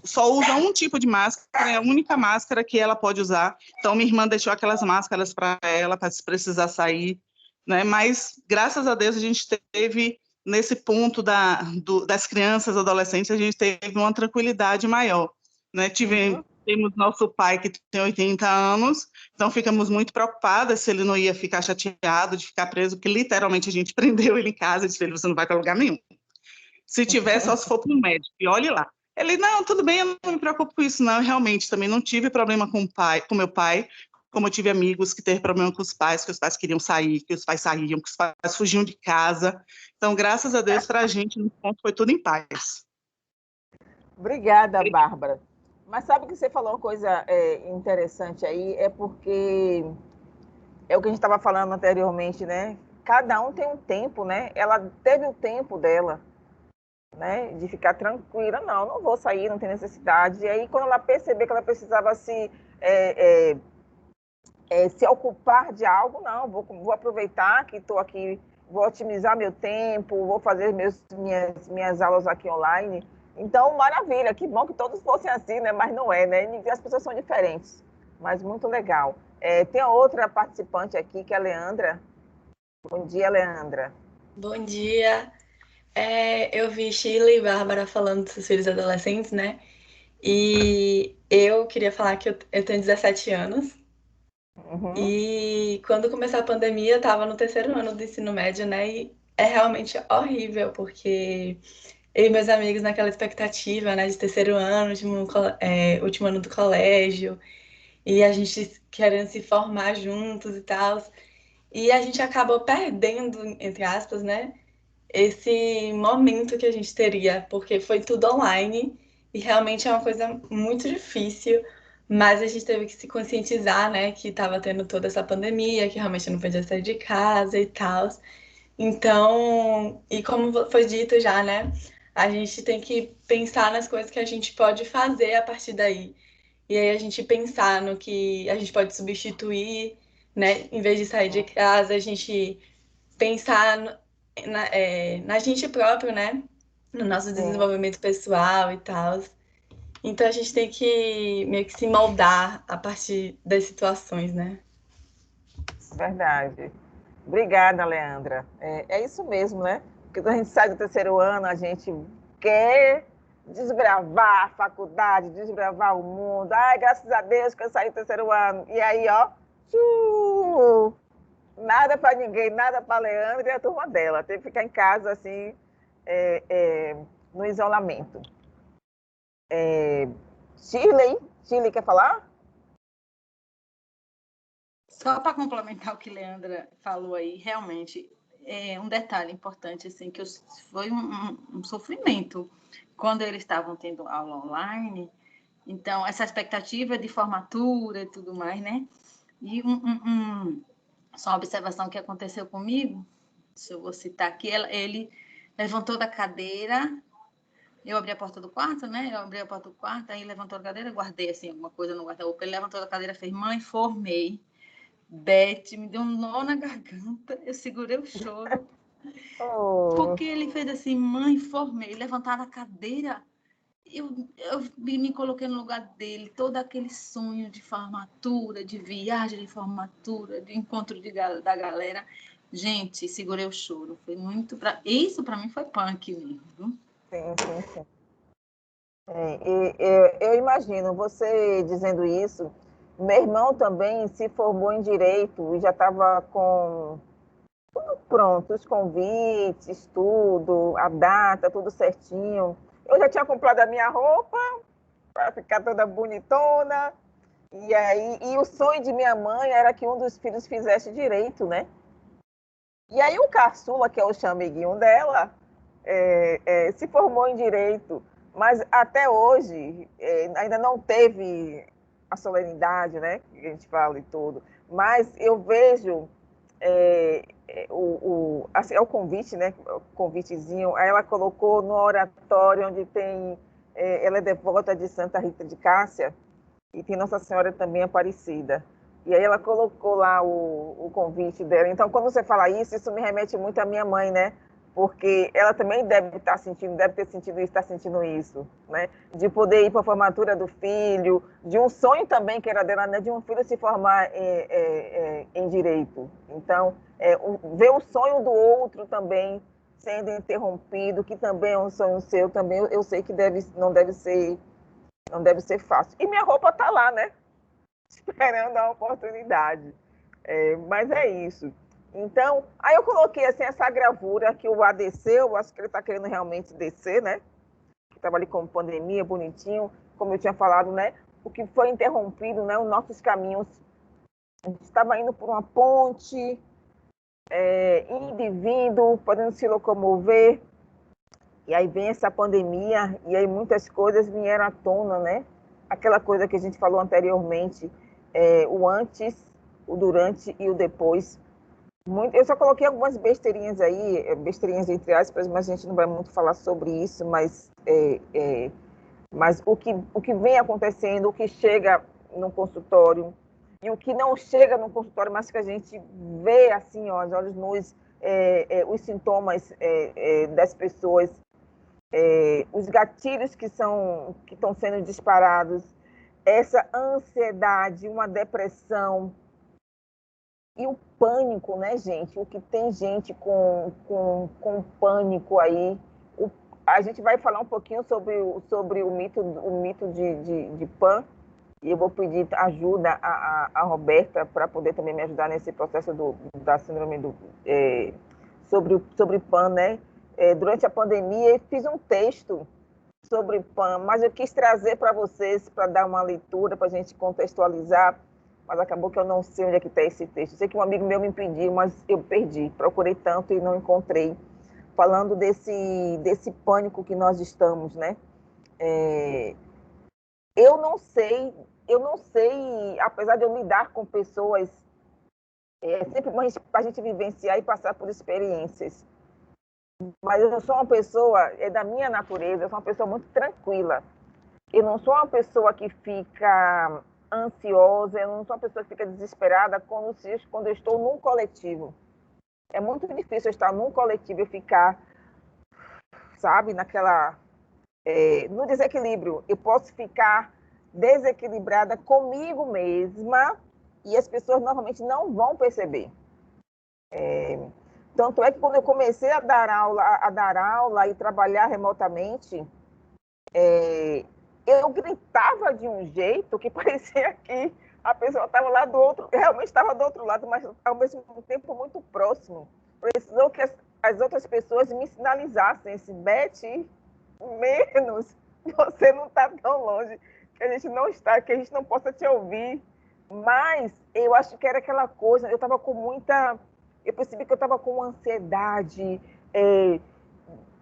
só usa um tipo de máscara, é a única máscara que ela pode usar. Então, minha irmã deixou aquelas máscaras para ela, para se precisar sair, né? Mas, graças a Deus, a gente teve, nesse ponto das crianças, adolescentes, a gente teve uma tranquilidade maior, né? Temos nosso pai que tem 80 anos, então ficamos muito preocupadas se ele não ia ficar chateado de ficar preso, porque literalmente a gente prendeu ele em casa e disse, você não vai para lugar nenhum. Se tiver, só se for para um médico, e olhe lá. Ele, não, tudo bem, eu não me preocupo com isso, não. Eu realmente também não tive problema com meu pai, como eu tive amigos que teve problema com os pais, que os pais queriam sair, que os pais saíam, que os pais fugiam de casa. Então, graças a Deus, para a gente, no ponto, foi tudo em paz. Obrigada, Bárbara. Mas sabe que você falou uma coisa interessante aí, é porque é o que a gente estava falando anteriormente, né? Cada um tem um tempo, né? Ela teve o tempo dela. né? De ficar tranquila, não vou sair, não tem necessidade. E aí, quando ela perceber que ela precisava se ocupar de algo, não, vou aproveitar que estou aqui, vou otimizar meu tempo, vou fazer minhas aulas aqui online. Então, maravilha, que bom que todos fossem assim, né? Mas não é, né? As pessoas são diferentes, mas muito legal. Tem outra participante aqui, que é a Leandra. Bom dia, Leandra. Bom dia. Eu vi Sheila e Bárbara falando dos seus filhos adolescentes, né? E eu queria falar que eu tenho 17 anos. Uhum. E quando começou a pandemia, eu estava no terceiro ano do ensino médio, né? E é realmente horrível, porque eu e meus amigos naquela expectativa, né, de terceiro ano, último ano do colégio, e a gente querendo se formar juntos e tal. E a gente acabou perdendo, entre aspas, né, esse momento que a gente teria, porque foi tudo online e realmente é uma coisa muito difícil, mas a gente teve que se conscientizar, né, que estava tendo toda essa pandemia, que realmente não podia sair de casa e tal. Então, e como foi dito já, né, a gente tem que pensar nas coisas que a gente pode fazer a partir daí. E aí a gente pensar no que a gente pode substituir, né, em vez de sair de casa, a gente pensar na gente próprio, né? No nosso desenvolvimento pessoal e tal. Então a gente tem que meio que se moldar a partir das situações, né? Verdade. Obrigada, Leandra. É isso mesmo, né? Porque quando a gente sai do terceiro ano, a gente quer desbravar a faculdade, desbravar o mundo. Ai, graças a Deus que eu saí do terceiro ano. E aí, ó, nada para ninguém, nada para Leandra e a turma dela. Teve que ficar em casa, assim, no isolamento. Shirley, quer falar? Só para complementar o que Leandra falou aí, realmente, um detalhe importante, assim, que foi um sofrimento quando eles estavam tendo aula online. Então, essa expectativa de formatura e tudo mais, né? E só uma observação que aconteceu comigo, se eu vou citar aqui, ele levantou da cadeira, eu abri a porta do quarto, né? Eu abri a porta do quarto, aí levantou da cadeira, guardei, assim, alguma coisa no guarda-roupa. Ele levantou da cadeira, fez, mãe, formei. Beth, me deu um nó na garganta, eu segurei o choro, porque ele fez assim, mãe, formei, levantar da cadeira, eu me coloquei no lugar dele, todo aquele sonho de formatura, de viagem de formatura, de encontro da galera, gente, segurei o choro, foi muito, isso para mim foi punk mesmo. Sim. Eu imagino você dizendo isso. Meu irmão também se formou em Direito e já estava com tudo pronto, os convites, tudo, a data, tudo certinho. Eu já tinha comprado a minha roupa para ficar toda bonitona. E o sonho de minha mãe era que um dos filhos fizesse Direito, né? E aí o caçula, que é o chamiguinho dela, se formou em Direito, mas até hoje ainda não teve a solenidade, né, que a gente fala e tudo, mas eu vejo assim, é o convite, né, o convitezinho, aí ela colocou no oratório onde tem, ela é devota de Santa Rita de Cássia, e tem Nossa Senhora também Aparecida. E aí ela colocou lá o convite dela. Então, quando você fala isso me remete muito à minha mãe, né? Porque ela também deve ter sentido isso, está sentindo isso, né? De poder ir para a formatura do filho, de um sonho também que era dela, né? De um filho se formar em Direito. Então, ver o sonho do outro também sendo interrompido, que também é um sonho seu, também eu sei que não deve ser fácil. E minha roupa está lá, né? Esperando a oportunidade. Mas é isso. Então, aí eu coloquei assim, essa gravura que o A desceu, eu acho que ele está querendo realmente descer, né? Que estava ali com pandemia, bonitinho, como eu tinha falado, né? O que foi interrompido, né? Os nossos caminhos. A gente estava indo por uma ponte, indo e vindo, podendo se locomover. E aí vem essa pandemia, e aí muitas coisas vieram à tona, né? Aquela coisa que a gente falou anteriormente, o antes, o durante e o depois. Eu só coloquei algumas besteirinhas aí, besteirinhas entre aspas, mas a gente não vai muito falar sobre isso, mas o que vem acontecendo, o que chega no consultório e o que não chega no consultório, mas que a gente vê assim, ó, aos olhos nus, os sintomas das pessoas, os gatilhos que estão sendo disparados, essa ansiedade, uma depressão e o pânico, né, gente? O que tem gente com pânico aí. A gente vai falar um pouquinho sobre o mito de Pan, e eu vou pedir ajuda a Roberta para poder também me ajudar nesse processo da síndrome sobre Pan, né? Durante a pandemia, eu fiz um texto sobre Pan, mas eu quis trazer para vocês, para dar uma leitura, para a gente contextualizar, mas acabou que eu não sei onde é que está esse texto. Eu sei que um amigo meu me pediu, mas eu perdi, procurei tanto e não encontrei, falando desse pânico que nós estamos, né? Eu não sei, apesar de eu lidar com pessoas, sempre bom a gente vivenciar e passar por experiências, mas eu sou uma pessoa, da minha natureza, eu sou uma pessoa muito tranquila. Eu não sou uma pessoa que fica ansiosa, eu não sou uma pessoa que fica desesperada quando eu estou num coletivo. É muito difícil eu estar num coletivo e ficar, sabe, no desequilíbrio. Eu posso ficar desequilibrada comigo mesma e as pessoas normalmente não vão perceber. Tanto é que quando eu comecei a dar aula e trabalhar remotamente, eu gritava de um jeito que parecia que a pessoa estava lá do outro, realmente estava do outro lado, mas ao mesmo tempo muito próximo. Precisou que as outras pessoas me sinalizassem esse Beth, menos, você não está tão longe, que a gente não está, que a gente não possa te ouvir. Mas eu acho que era aquela coisa, eu percebi que eu estava com ansiedade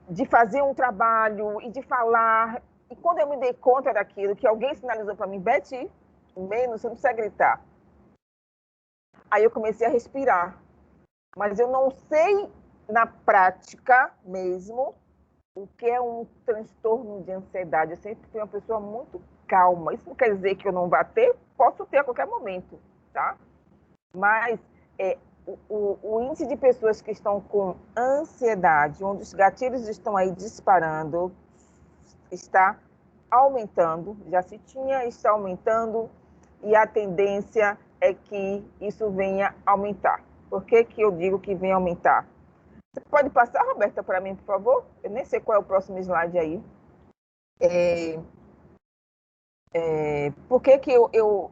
de fazer um trabalho e de falar. E quando eu me dei conta daquilo, que alguém sinalizou para mim, Beth, menos, você não precisa gritar. Aí eu comecei a respirar. Mas eu não sei, na prática mesmo, o que é um transtorno de ansiedade. Eu sempre fui uma pessoa muito calma. Isso não quer dizer que eu não vá ter, posso ter a qualquer momento, tá? Mas o índice de pessoas que estão com ansiedade, onde os gatilhos estão aí disparando, está aumentando, já se tinha, está aumentando, e a tendência é que isso venha aumentar. Por que eu digo que vem aumentar? Você pode passar, Roberta, para mim, por favor? Eu nem sei qual é o próximo slide aí. Por que eu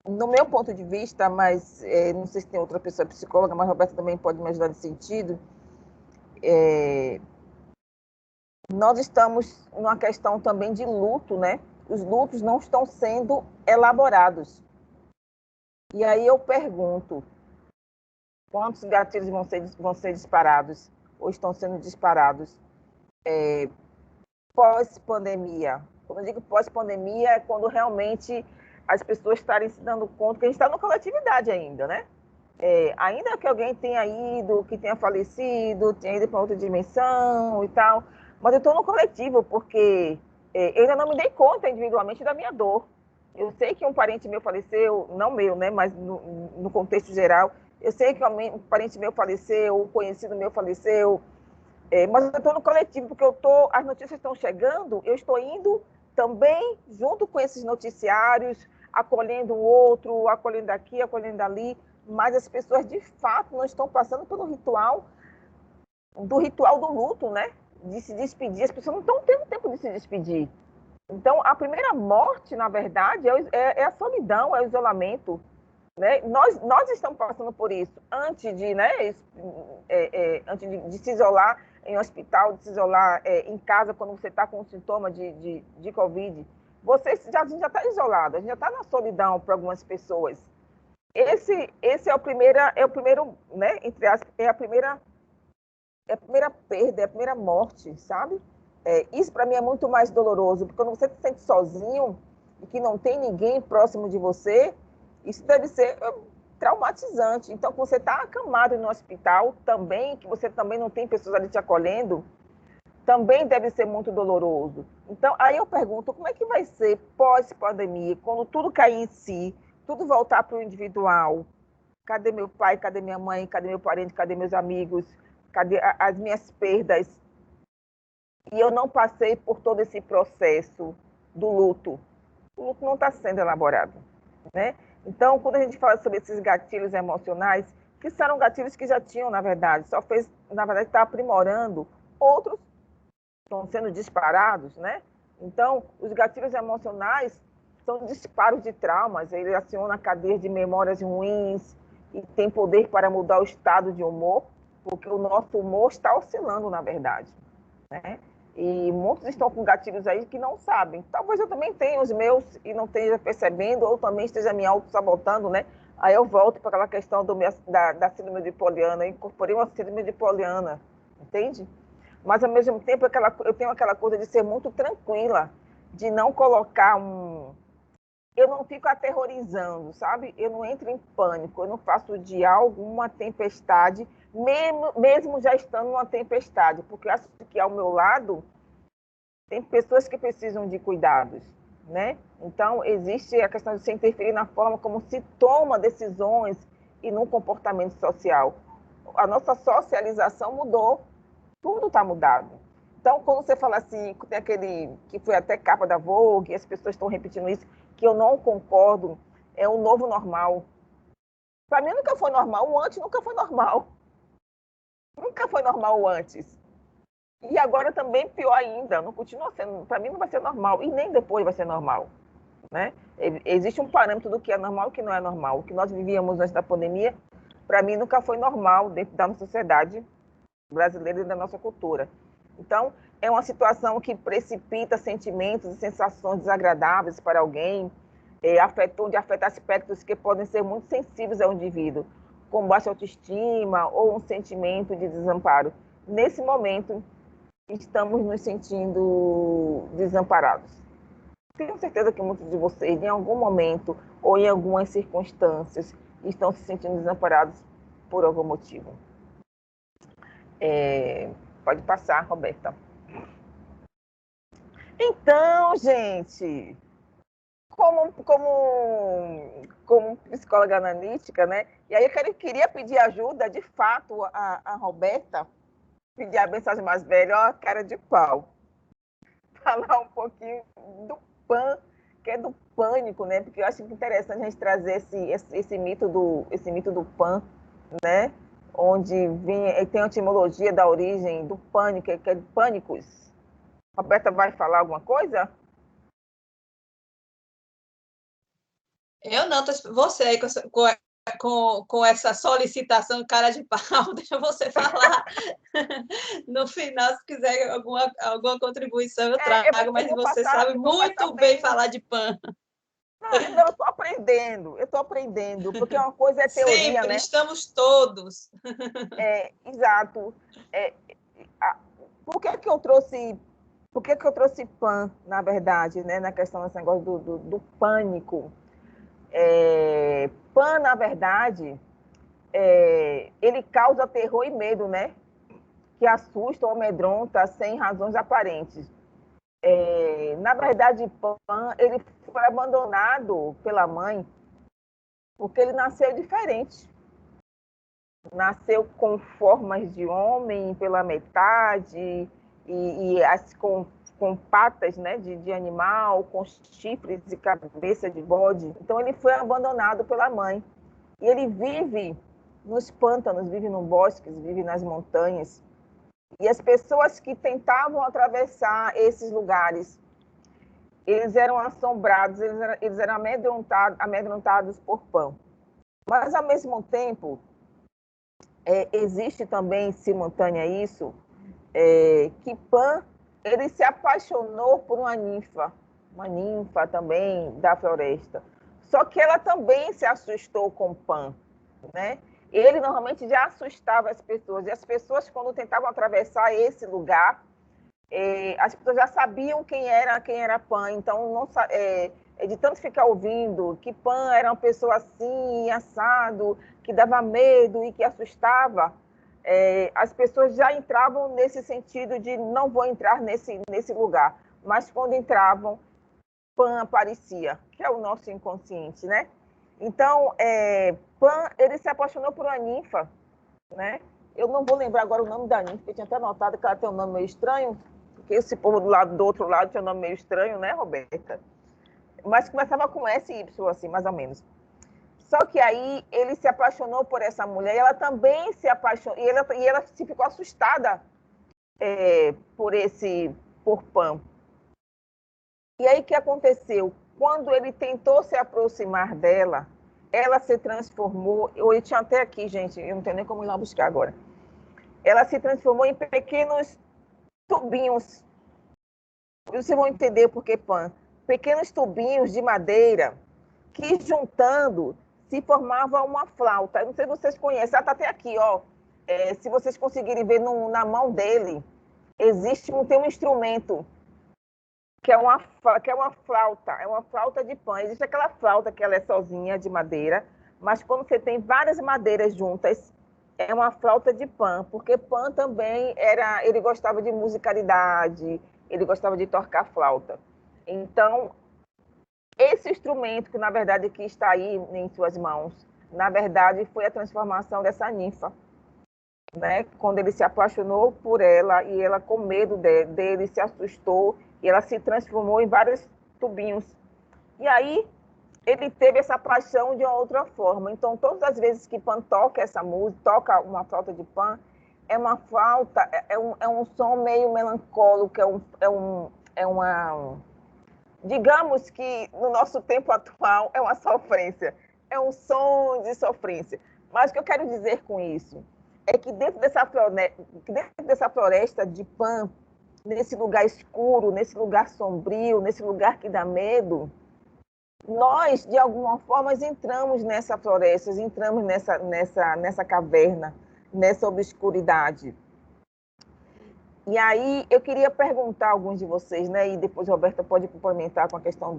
no meu ponto de vista, mas não sei se tem outra pessoa psicóloga, mas a Roberta também pode me ajudar nesse sentido, nós estamos numa questão também de luto, né? Os lutos não estão sendo elaborados. E aí eu pergunto, quantos gatilhos vão ser disparados ou estão sendo disparados pós-pandemia? Quando eu digo pós-pandemia, é quando realmente as pessoas estarem se dando conta que a gente está na coletividade ainda, né? Ainda que alguém tenha ido, que tenha falecido, tenha ido para outra dimensão e tal, mas eu estou no coletivo porque eu ainda não me dei conta individualmente da minha dor. Eu sei que um parente meu faleceu, não meu, né, mas no contexto geral, eu sei que um parente meu faleceu, um conhecido meu faleceu, mas eu estou no coletivo porque as notícias estão chegando, eu estou indo também junto com esses noticiários, acolhendo o outro, acolhendo aqui, acolhendo ali, mas as pessoas de fato não estão passando pelo ritual do luto, né? De se despedir. As pessoas não estão tendo tempo de se despedir. Então, a primeira morte, na verdade, é a solidão, é o isolamento. Né? Nós estamos passando por isso. Antes de, né, antes de se isolar em hospital, de se isolar em casa, quando você está com um sintoma de Covid, a gente já está isolado, a gente já está na solidão para algumas pessoas. Esse é o primeiro, né, entre aspas, é a primeira perda, é a primeira morte, sabe? Isso para mim é muito mais doloroso, porque quando você se sente sozinho e que não tem ninguém próximo de você, isso deve ser traumatizante. Então, quando você está acamado no hospital também, que você também não tem pessoas ali te acolhendo, também deve ser muito doloroso. Então, aí eu pergunto, como é que vai ser pós-pandemia, quando tudo cair em si, tudo voltar para o individual? Cadê meu pai, cadê minha mãe, cadê meu parente, cadê meus amigos, cadê as minhas perdas? E eu não passei por todo esse processo do luto. O luto não está sendo elaborado, né? Então, quando a gente fala sobre esses gatilhos emocionais, que são gatilhos que já tinham, na verdade, só fez, na verdade, está aprimorando, outros estão sendo disparados, né? Então, os gatilhos emocionais são disparos de traumas, ele aciona cadeias de memórias ruins e tem poder para mudar o estado de humor, porque o nosso humor está oscilando, na verdade, né? E muitos estão com gatilhos aí que não sabem. Talvez eu também tenha os meus e não esteja percebendo, ou também esteja me auto-sabotando, né? Aí eu volto para aquela questão da síndrome de Poliana. Eu incorporei uma síndrome de Poliana, entende? Mas, ao mesmo tempo, eu tenho aquela coisa de ser muito tranquila, de não colocar eu não fico aterrorizando, sabe? Eu não entro em pânico, eu não faço de algo uma tempestade, mesmo já estando numa tempestade, porque eu acho que ao meu lado tem pessoas que precisam de cuidados, né? Então, existe a questão de se interferir na forma como se toma decisões e no comportamento social. A nossa socialização mudou, tudo está mudado. Então, quando você fala assim, tem aquele que foi até capa da Vogue, as pessoas estão repetindo isso, que eu não concordo, é o novo normal. Para mim nunca foi normal, o antes nunca foi normal. Nunca foi normal o antes. E agora também pior ainda, não continua sendo, para mim não vai ser normal, e nem depois vai ser normal, né? Existe um parâmetro do que é normal e o que não é normal. O que nós vivíamos antes da pandemia, para mim nunca foi normal dentro da nossa sociedade brasileira e da nossa cultura. Então, é uma situação que precipita sentimentos e sensações desagradáveis para alguém, onde afeta aspectos que podem ser muito sensíveis ao indivíduo, como baixa autoestima ou um sentimento de desamparo. Nesse momento, estamos nos sentindo desamparados. Tenho certeza que muitos de vocês, em algum momento ou em algumas circunstâncias, estão se sentindo desamparados por algum motivo. Pode passar, Roberta. Então, gente, como psicóloga analítica, né? E aí eu queria pedir ajuda, de fato, a Roberta, pedir a mensagem mais velha, ó, cara de pau. Falar um pouquinho do PAN, que é do pânico, né? Porque eu acho interessante a gente trazer esse mito do PAN, né? Onde tem a etimologia da origem do pânico, que é de pânicos. Roberta vai falar alguma coisa? Eu não, você aí com essa solicitação cara de pau, deixa você falar. No final, se quiser alguma contribuição, eu trago, mas você sabe muito bem falar de PAN. Não, eu estou aprendendo, porque uma coisa é teoria, sempre, né? Estamos todos. Exato. Por que eu trouxe PAN, na verdade, né? Na questão desse negócio do pânico? PAN, na verdade, ele causa terror e medo, né? Que assusta ou amedronta sem razões aparentes. Na verdade, PAN, ele foi abandonado pela mãe porque ele nasceu diferente. Nasceu com formas de homem pela metade com patas, né, de animal, com chifres e cabeça de bode. Então, ele foi abandonado pela mãe. E ele vive nos pântanos, vive no bosque, vive nas montanhas. E as pessoas que tentavam atravessar esses lugares, eles eram assombrados, eles eram amedrontados por PAN. Mas, ao mesmo tempo, existe também, simultânea a isso, que PAN ele se apaixonou por uma ninfa também da floresta. Só que ela também se assustou com PAN, né? Ele normalmente já assustava as pessoas, e as pessoas, quando tentavam atravessar esse lugar, as pessoas já sabiam quem era PAN, então de tanto ficar ouvindo que Pan era uma pessoa assim, assado, que dava medo e que assustava, as pessoas já entravam nesse sentido de não vou entrar nesse lugar. Mas quando entravam, Pan aparecia, que é o nosso inconsciente, né? Então, Pan, ele se apaixonou por uma ninfa, né? Eu não vou lembrar agora o nome da ninfa, porque eu tinha até notado que ela tem um nome meio estranho, porque esse povo do outro lado tinha um nome meio estranho, né, Roberta? Mas começava com S e Y, assim, mais ou menos. Só que aí ele se apaixonou por essa mulher, e ela também se apaixonou, e ela se ficou assustada por Pan. E aí o que aconteceu? Quando ele tentou se aproximar dela, ela se transformou, eu tinha até aqui, gente, eu não tenho nem como ir lá buscar agora. Ela se transformou em pequenos tubinhos. Vocês vão entender por que Pan. Pequenos tubinhos de madeira que, juntando, se formava uma flauta. Eu não sei se vocês conhecem, ela está até aqui, ó. Se vocês conseguirem ver na mão dele, tem um instrumento que é uma flauta, é uma flauta de Pan. Existe aquela flauta que ela é sozinha, de madeira, mas quando você tem várias madeiras juntas, é uma flauta de Pan, porque Pan também ele gostava de musicalidade, ele gostava de tocar flauta. Então, esse instrumento, que na verdade que está aí em suas mãos, na verdade foi a transformação dessa ninfa, né? Quando ele se apaixonou por ela, e ela, com medo dele, se assustou, e ela se transformou em vários tubinhos. E aí ele teve essa paixão de uma outra forma. Então, todas as vezes que Pan toca essa música, toca uma flauta de Pan, é uma flauta, é um som meio melancólico, digamos que no nosso tempo atual é uma sofrência, é um som de sofrência. Mas o que eu quero dizer com isso é que dentro dessa floresta de Pan, nesse lugar escuro, nesse lugar sombrio, nesse lugar que dá medo, nós, de alguma forma, entramos nessa floresta, entramos nessa caverna, nessa obscuridade. E aí, eu queria perguntar a alguns de vocês, né, e depois a Roberta pode complementar com a questão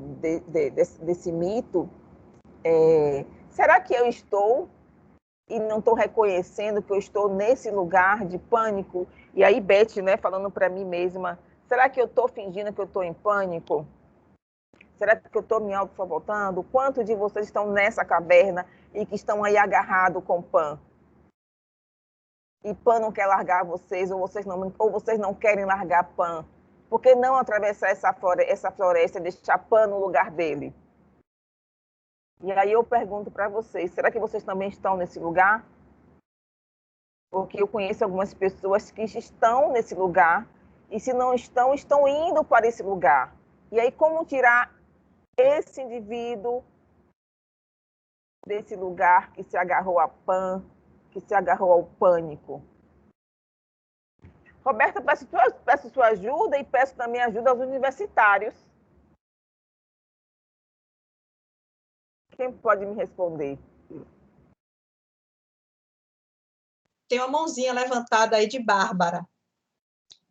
desse mito. Será que eu estou e não estou reconhecendo que eu estou nesse lugar de pânico? E aí, Beth, né, falando para mim mesma, será que eu estou fingindo que eu estou em pânico? Será que eu estou me auto-sabotando? Quantos de vocês estão nessa caverna e que estão aí agarrados com Pan? E Pan não quer largar vocês, ou vocês não querem largar Pan? Por que não atravessar essa floresta e deixar Pan no lugar dele? E aí eu pergunto para vocês, será que vocês também estão nesse lugar? Porque eu conheço algumas pessoas que estão nesse lugar, e se não estão indo para esse lugar. E aí, como tirar esse indivíduo desse lugar que se agarrou a Pan, que se agarrou ao pânico? Roberta, peço sua ajuda, e peço também ajuda aos universitários. Quem pode me responder? Tem uma mãozinha levantada aí de Bárbara.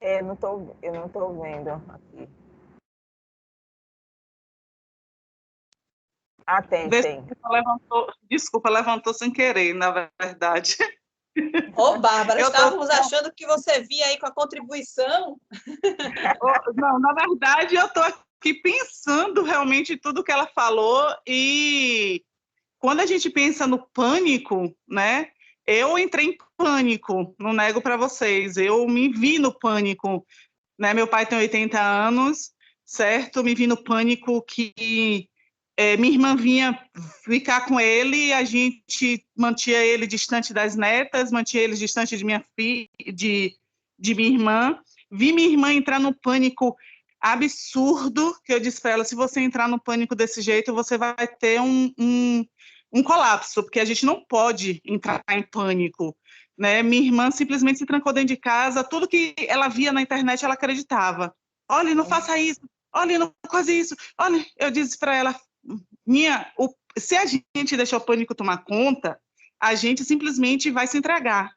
Eu não estou vendo aqui. Tem. Desculpa, levantou sem querer, na verdade. Ô, Bárbara, estávamos achando que você vinha aí com a contribuição. Não, na verdade, eu estou aqui pensando realmente em tudo que ela falou, e quando a gente pensa no pânico, né? Eu entrei em pânico, não nego para vocês, eu me vi no pânico, né? Meu pai tem 80 anos, certo? Me vi no pânico que minha irmã vinha ficar com ele, a gente mantinha ele distante das netas, mantinha ele distante de minha filha, de minha irmã. Vi minha irmã entrar no pânico absurdo, que eu disse para ela, se você entrar no pânico desse jeito, você vai ter um colapso, porque a gente não pode entrar em pânico, né? Minha irmã simplesmente se trancou dentro de casa, tudo que ela via na internet, ela acreditava. Olha, não faça isso, olha, não faça isso. Olha, eu disse para ela, se a gente deixar o pânico tomar conta, a gente simplesmente vai se entregar.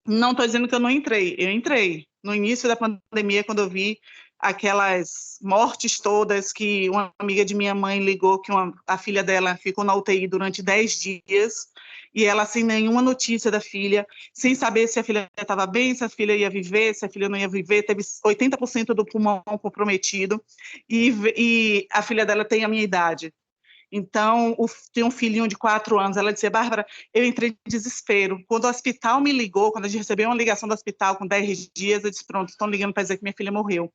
Não estou dizendo que eu não entrei, eu entrei. No início da pandemia, quando eu vi aquelas mortes todas que uma amiga de minha mãe ligou que a filha dela ficou na UTI durante 10 dias, e ela sem nenhuma notícia da filha, sem saber se a filha estava bem, se a filha ia viver, se a filha não ia viver, teve 80% do pulmão comprometido, e a filha dela tem a minha idade. Então, tem um filhinho de 4 anos. Ela disse: Bárbara, eu entrei em desespero. Quando o hospital me ligou, quando a gente recebeu uma ligação do hospital com 10 dias, eu disse: pronto, estão ligando para dizer que minha filha morreu.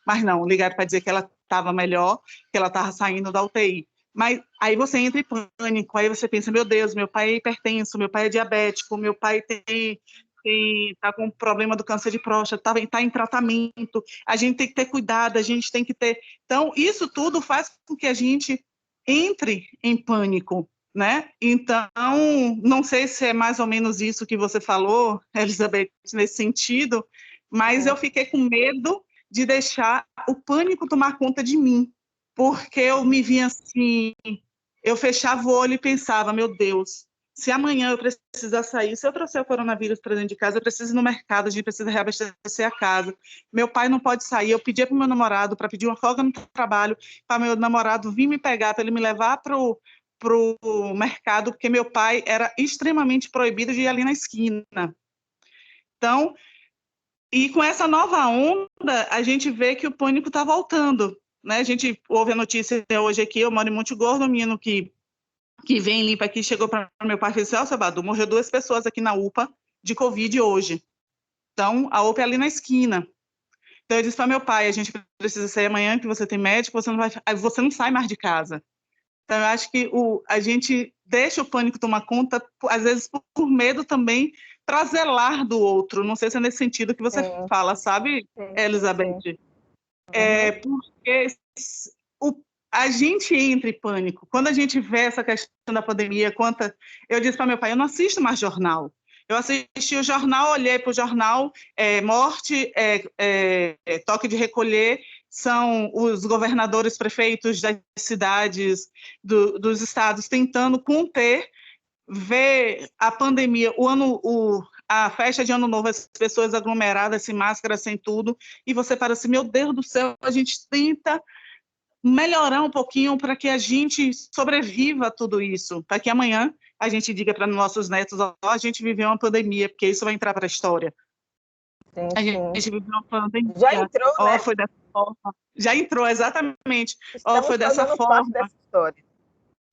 Mas não, ligaram para dizer que ela estava melhor, que ela estava saindo da UTI. Mas aí você entra em pânico, aí você pensa: meu Deus, meu pai é hipertenso, meu pai é diabético, meu pai está com problema do câncer de próstata, está em tratamento, a gente tem que ter cuidado, a gente tem que ter... Então, isso tudo faz com que a gente entre em pânico, né? Então, não sei se é mais ou menos isso que você falou, Elizabeth, nesse sentido, mas eu fiquei com medo de deixar o pânico tomar conta de mim, porque eu me via assim, eu fechava o olho e pensava: meu Deus, se amanhã eu precisar sair, se eu trouxer o coronavírus para dentro de casa, eu preciso ir no mercado, a gente precisa reabastecer a casa, meu pai não pode sair, eu pedi para o meu namorado para pedir uma folga no trabalho, para meu namorado vir me pegar, para ele me levar para o mercado, porque meu pai era extremamente proibido de ir ali na esquina. Então, e com essa nova onda, a gente vê que o pânico está voltando, né? A gente ouve a notícia hoje aqui, eu moro em Monte Gordo, um menino que vem limpa aqui, chegou para meu pai e disse: ó, seu Badu, morreu 2 pessoas aqui na UPA de Covid hoje. Então, a UPA é ali na esquina. Então, eu disse para meu pai: a gente precisa sair amanhã, que você tem médico, você não sai mais de casa. Então, eu acho que a gente deixa o pânico tomar conta, às vezes por medo também, para zelar do outro. Não sei se é nesse sentido que você fala, sabe, Elizabeth? Sim. Porque a gente entra em pânico. Quando a gente vê essa questão da pandemia, eu disse para meu pai: eu não assisto mais jornal. Eu assisti o jornal, olhei para o jornal, morte, toque de recolher, são os governadores, prefeitos das cidades, dos estados, tentando conter, ver a pandemia, a festa de Ano Novo, as pessoas aglomeradas, sem máscara, sem tudo, e você para assim: meu Deus do céu, a gente tenta melhorar um pouquinho para que a gente sobreviva a tudo isso, para que amanhã a gente diga para nossos netos: ó, a gente viveu uma pandemia, porque isso vai entrar para a história. Sim, a gente viveu uma pandemia. Já entrou, né? Foi dessa forma. Já entrou, exatamente. Estamos Foi dessa fazendo forma. parte dessa história.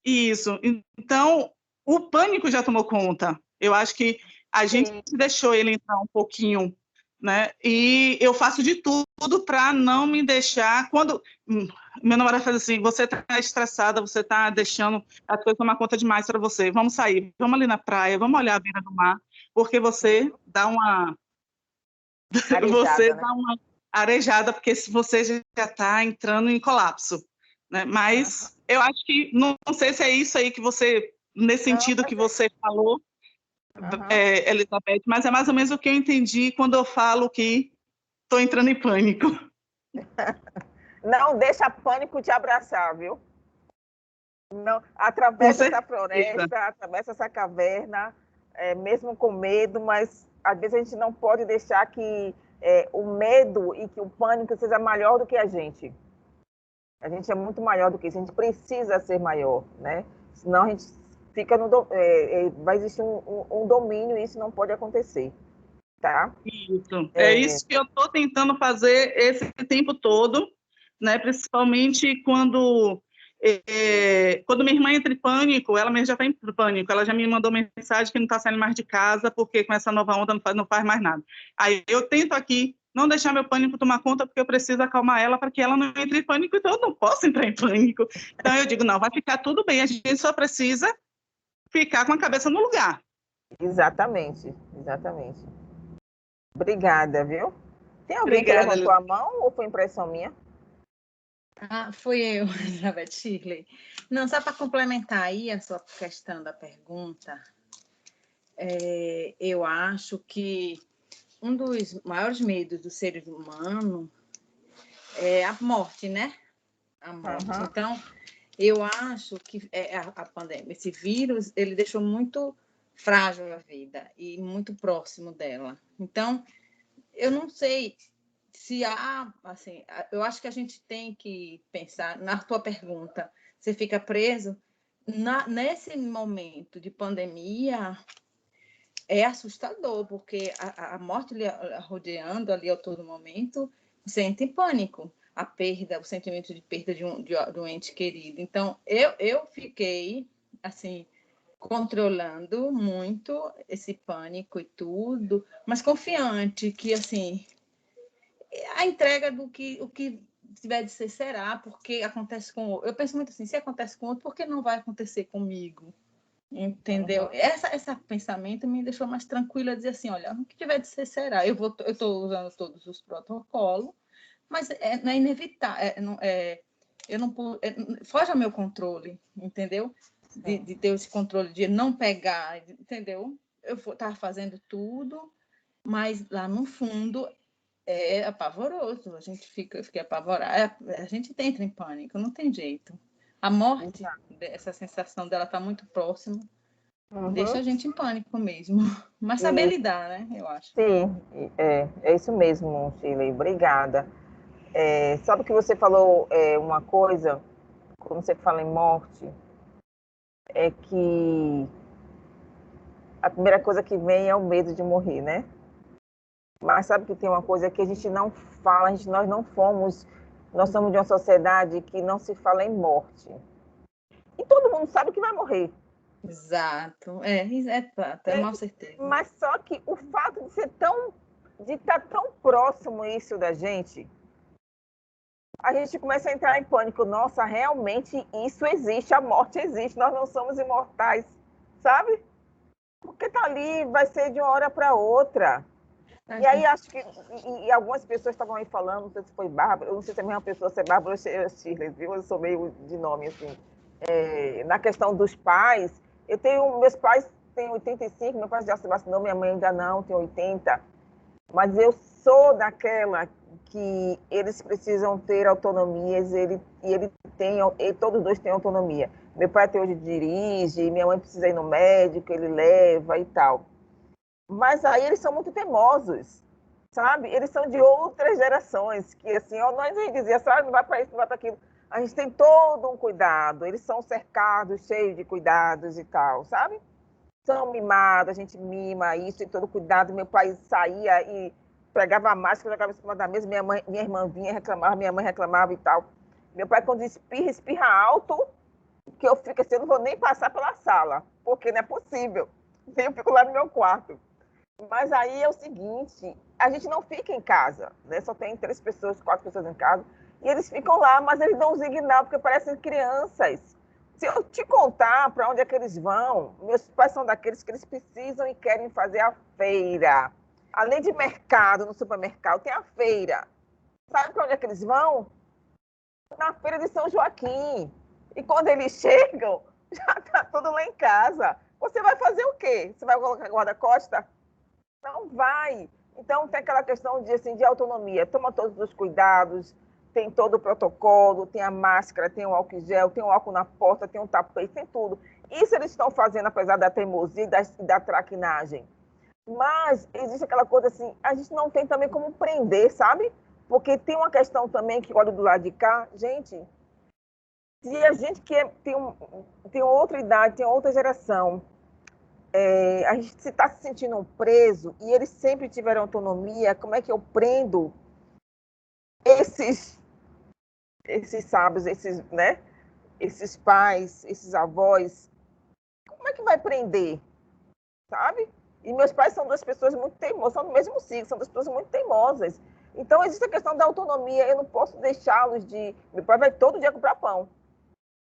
Isso. Então, o pânico já tomou conta. Eu acho que a gente deixou ele entrar um pouquinho, né? E eu faço de tudo para não me deixar... Quando meu namorado faz assim: você está estressada, você está deixando as coisas tomar conta demais para você, vamos sair, vamos ali na praia, vamos olhar a beira do mar, porque você dá uma... Arejada, né? dá uma arejada, porque você já está entrando em colapso, né? Mas eu acho que, não sei se é isso aí que você, nesse sentido que você falou, Elizabeth, mas é mais ou menos o que eu entendi quando eu falo que estou entrando em pânico. Não deixa pânico te abraçar, viu? Não, atravessa essa floresta, atravessa essa caverna, mesmo com medo, mas às vezes a gente não pode deixar que o medo e que o pânico seja maior do que a gente. A gente é muito maior do que isso, a gente precisa ser maior, né? Senão a gente fica vai existir um domínio e isso não pode acontecer, tá? Isso, é isso que eu estou tentando fazer esse tempo todo, né? Principalmente quando minha irmã entra em pânico, ela mesmo já está em pânico, ela já me mandou mensagem que não está saindo mais de casa porque com essa nova onda não faz mais nada. Aí eu tento aqui não deixar meu pânico tomar conta, porque eu preciso acalmar ela para que ela não entre em pânico, então eu não posso entrar em pânico. Então eu digo: não, vai ficar tudo bem, a gente só precisa ficar com a cabeça no lugar. Exatamente, exatamente. Obrigada, viu? Tem alguém que levantou a mão ou foi impressão minha? Fui eu, Elizabeth Shirley. Não, só para complementar aí a sua questão da pergunta, eu acho que um dos maiores medos do ser humano é a morte, né? A morte. Então, eu acho que a pandemia, esse vírus, ele deixou muito frágil a vida e muito próximo dela. Então, eu não sei se há, assim, eu acho que a gente tem que pensar, na tua pergunta, você fica preso, nesse momento de pandemia, é assustador, porque a morte lhe rodeando ali a todo momento, você entra em pânico, a perda, o sentimento de perda de um ente querido. Então, eu fiquei, assim, controlando muito esse pânico e tudo, mas confiante que, assim, a entrega do que o que tiver de ser será, porque acontece com outro. Eu penso muito assim, se acontece com outro, por que não vai acontecer comigo? Entendeu? Uhum. Esse pensamento me deixou mais tranquila, dizer assim, olha, o que tiver de ser será. Eu estou usando todos os protocolos, mas não é inevitável, eu não foge ao meu controle, entendeu? De ter esse controle de não pegar, entendeu? Eu estava fazendo tudo, mas lá no fundo é apavoroso, eu fiquei apavorada, a gente entra em pânico, não tem jeito. A morte, essa sensação dela está muito próxima, deixa a gente em pânico mesmo, mas saber lidar, né, eu acho. Sim, é isso mesmo, Shirley, obrigada. Sabe que você falou uma coisa, quando você fala em morte, é que a primeira coisa que vem é o medo de morrer, né? Mas sabe que tem uma coisa que a gente não fala, nós somos de uma sociedade que não se fala em morte. E todo mundo sabe que vai morrer. Exato, é mal certeza. Mas só que o fato de estar tão próximo isso da gente, a gente começa a entrar em pânico. Nossa, realmente isso existe, a morte existe, nós não somos imortais, sabe? Porque tá ali, vai ser de uma hora para outra. E aí acho que e algumas pessoas estavam aí falando, não sei se foi Bárbara, eu não sei se é a mesma pessoa, se é Bárbara ou é Shirley, viu? Eu sou meio de nome, assim. Na questão dos pais, meus pais têm 85, meu pai já se vacinou, minha mãe ainda não, tem 80. Mas eu sou daquela que eles precisam ter autonomias, todos dois têm autonomia. Meu pai até hoje dirige, minha mãe precisa ir no médico, ele leva e tal. Mas aí eles são muito teimosos, sabe? Eles são de outras gerações, que assim, nós a gente dizia, sabe, não vai para isso, não vai para aquilo. A gente tem todo um cuidado, eles são cercados, cheios de cuidados e tal, sabe? São mimados, a gente mima isso, tem todo cuidado. Meu pai saía e pegava a máscara, jogava em cima da mesa, minha irmã vinha, reclamava, minha mãe reclamava e tal. Meu pai, quando espirra alto, que eu fico assim, eu não vou nem passar pela sala, porque não é possível. Eu fico lá no meu quarto. Mas aí é o seguinte, a gente não fica em casa, né? Só tem 3 pessoas, 4 pessoas em casa, e eles ficam lá, mas eles dão um signal, porque parecem crianças. Se eu te contar para onde é que eles vão, meus pais são daqueles que eles precisam e querem fazer a feira. Além de mercado, no supermercado, tem a feira. Sabe para onde é que eles vão? Na feira de São Joaquim. E quando eles chegam, já está tudo lá em casa. Você vai fazer o quê? Você vai colocar guarda-costa? Não vai. Então, tem aquela questão de autonomia. Toma todos os cuidados, tem todo o protocolo, tem a máscara, tem o álcool gel, tem o álcool na porta, tem o tapete, tem tudo. Isso eles estão fazendo, apesar da teimosia e da traquinagem. Mas existe aquela coisa assim, a gente não tem também como prender, sabe? Porque tem uma questão também que olha do lado de cá, gente, se a gente tem outra idade, tem outra geração, a gente está se sentindo preso e eles sempre tiveram autonomia, como é que eu prendo esses sábios, né? Esses pais, esses avós? Como é que vai prender, sabe? E meus pais são 2 pessoas muito teimosas, são do mesmo signo, são 2 pessoas muito teimosas. Então, existe a questão da autonomia, eu não posso deixá-los de... Meu pai vai todo dia comprar pão.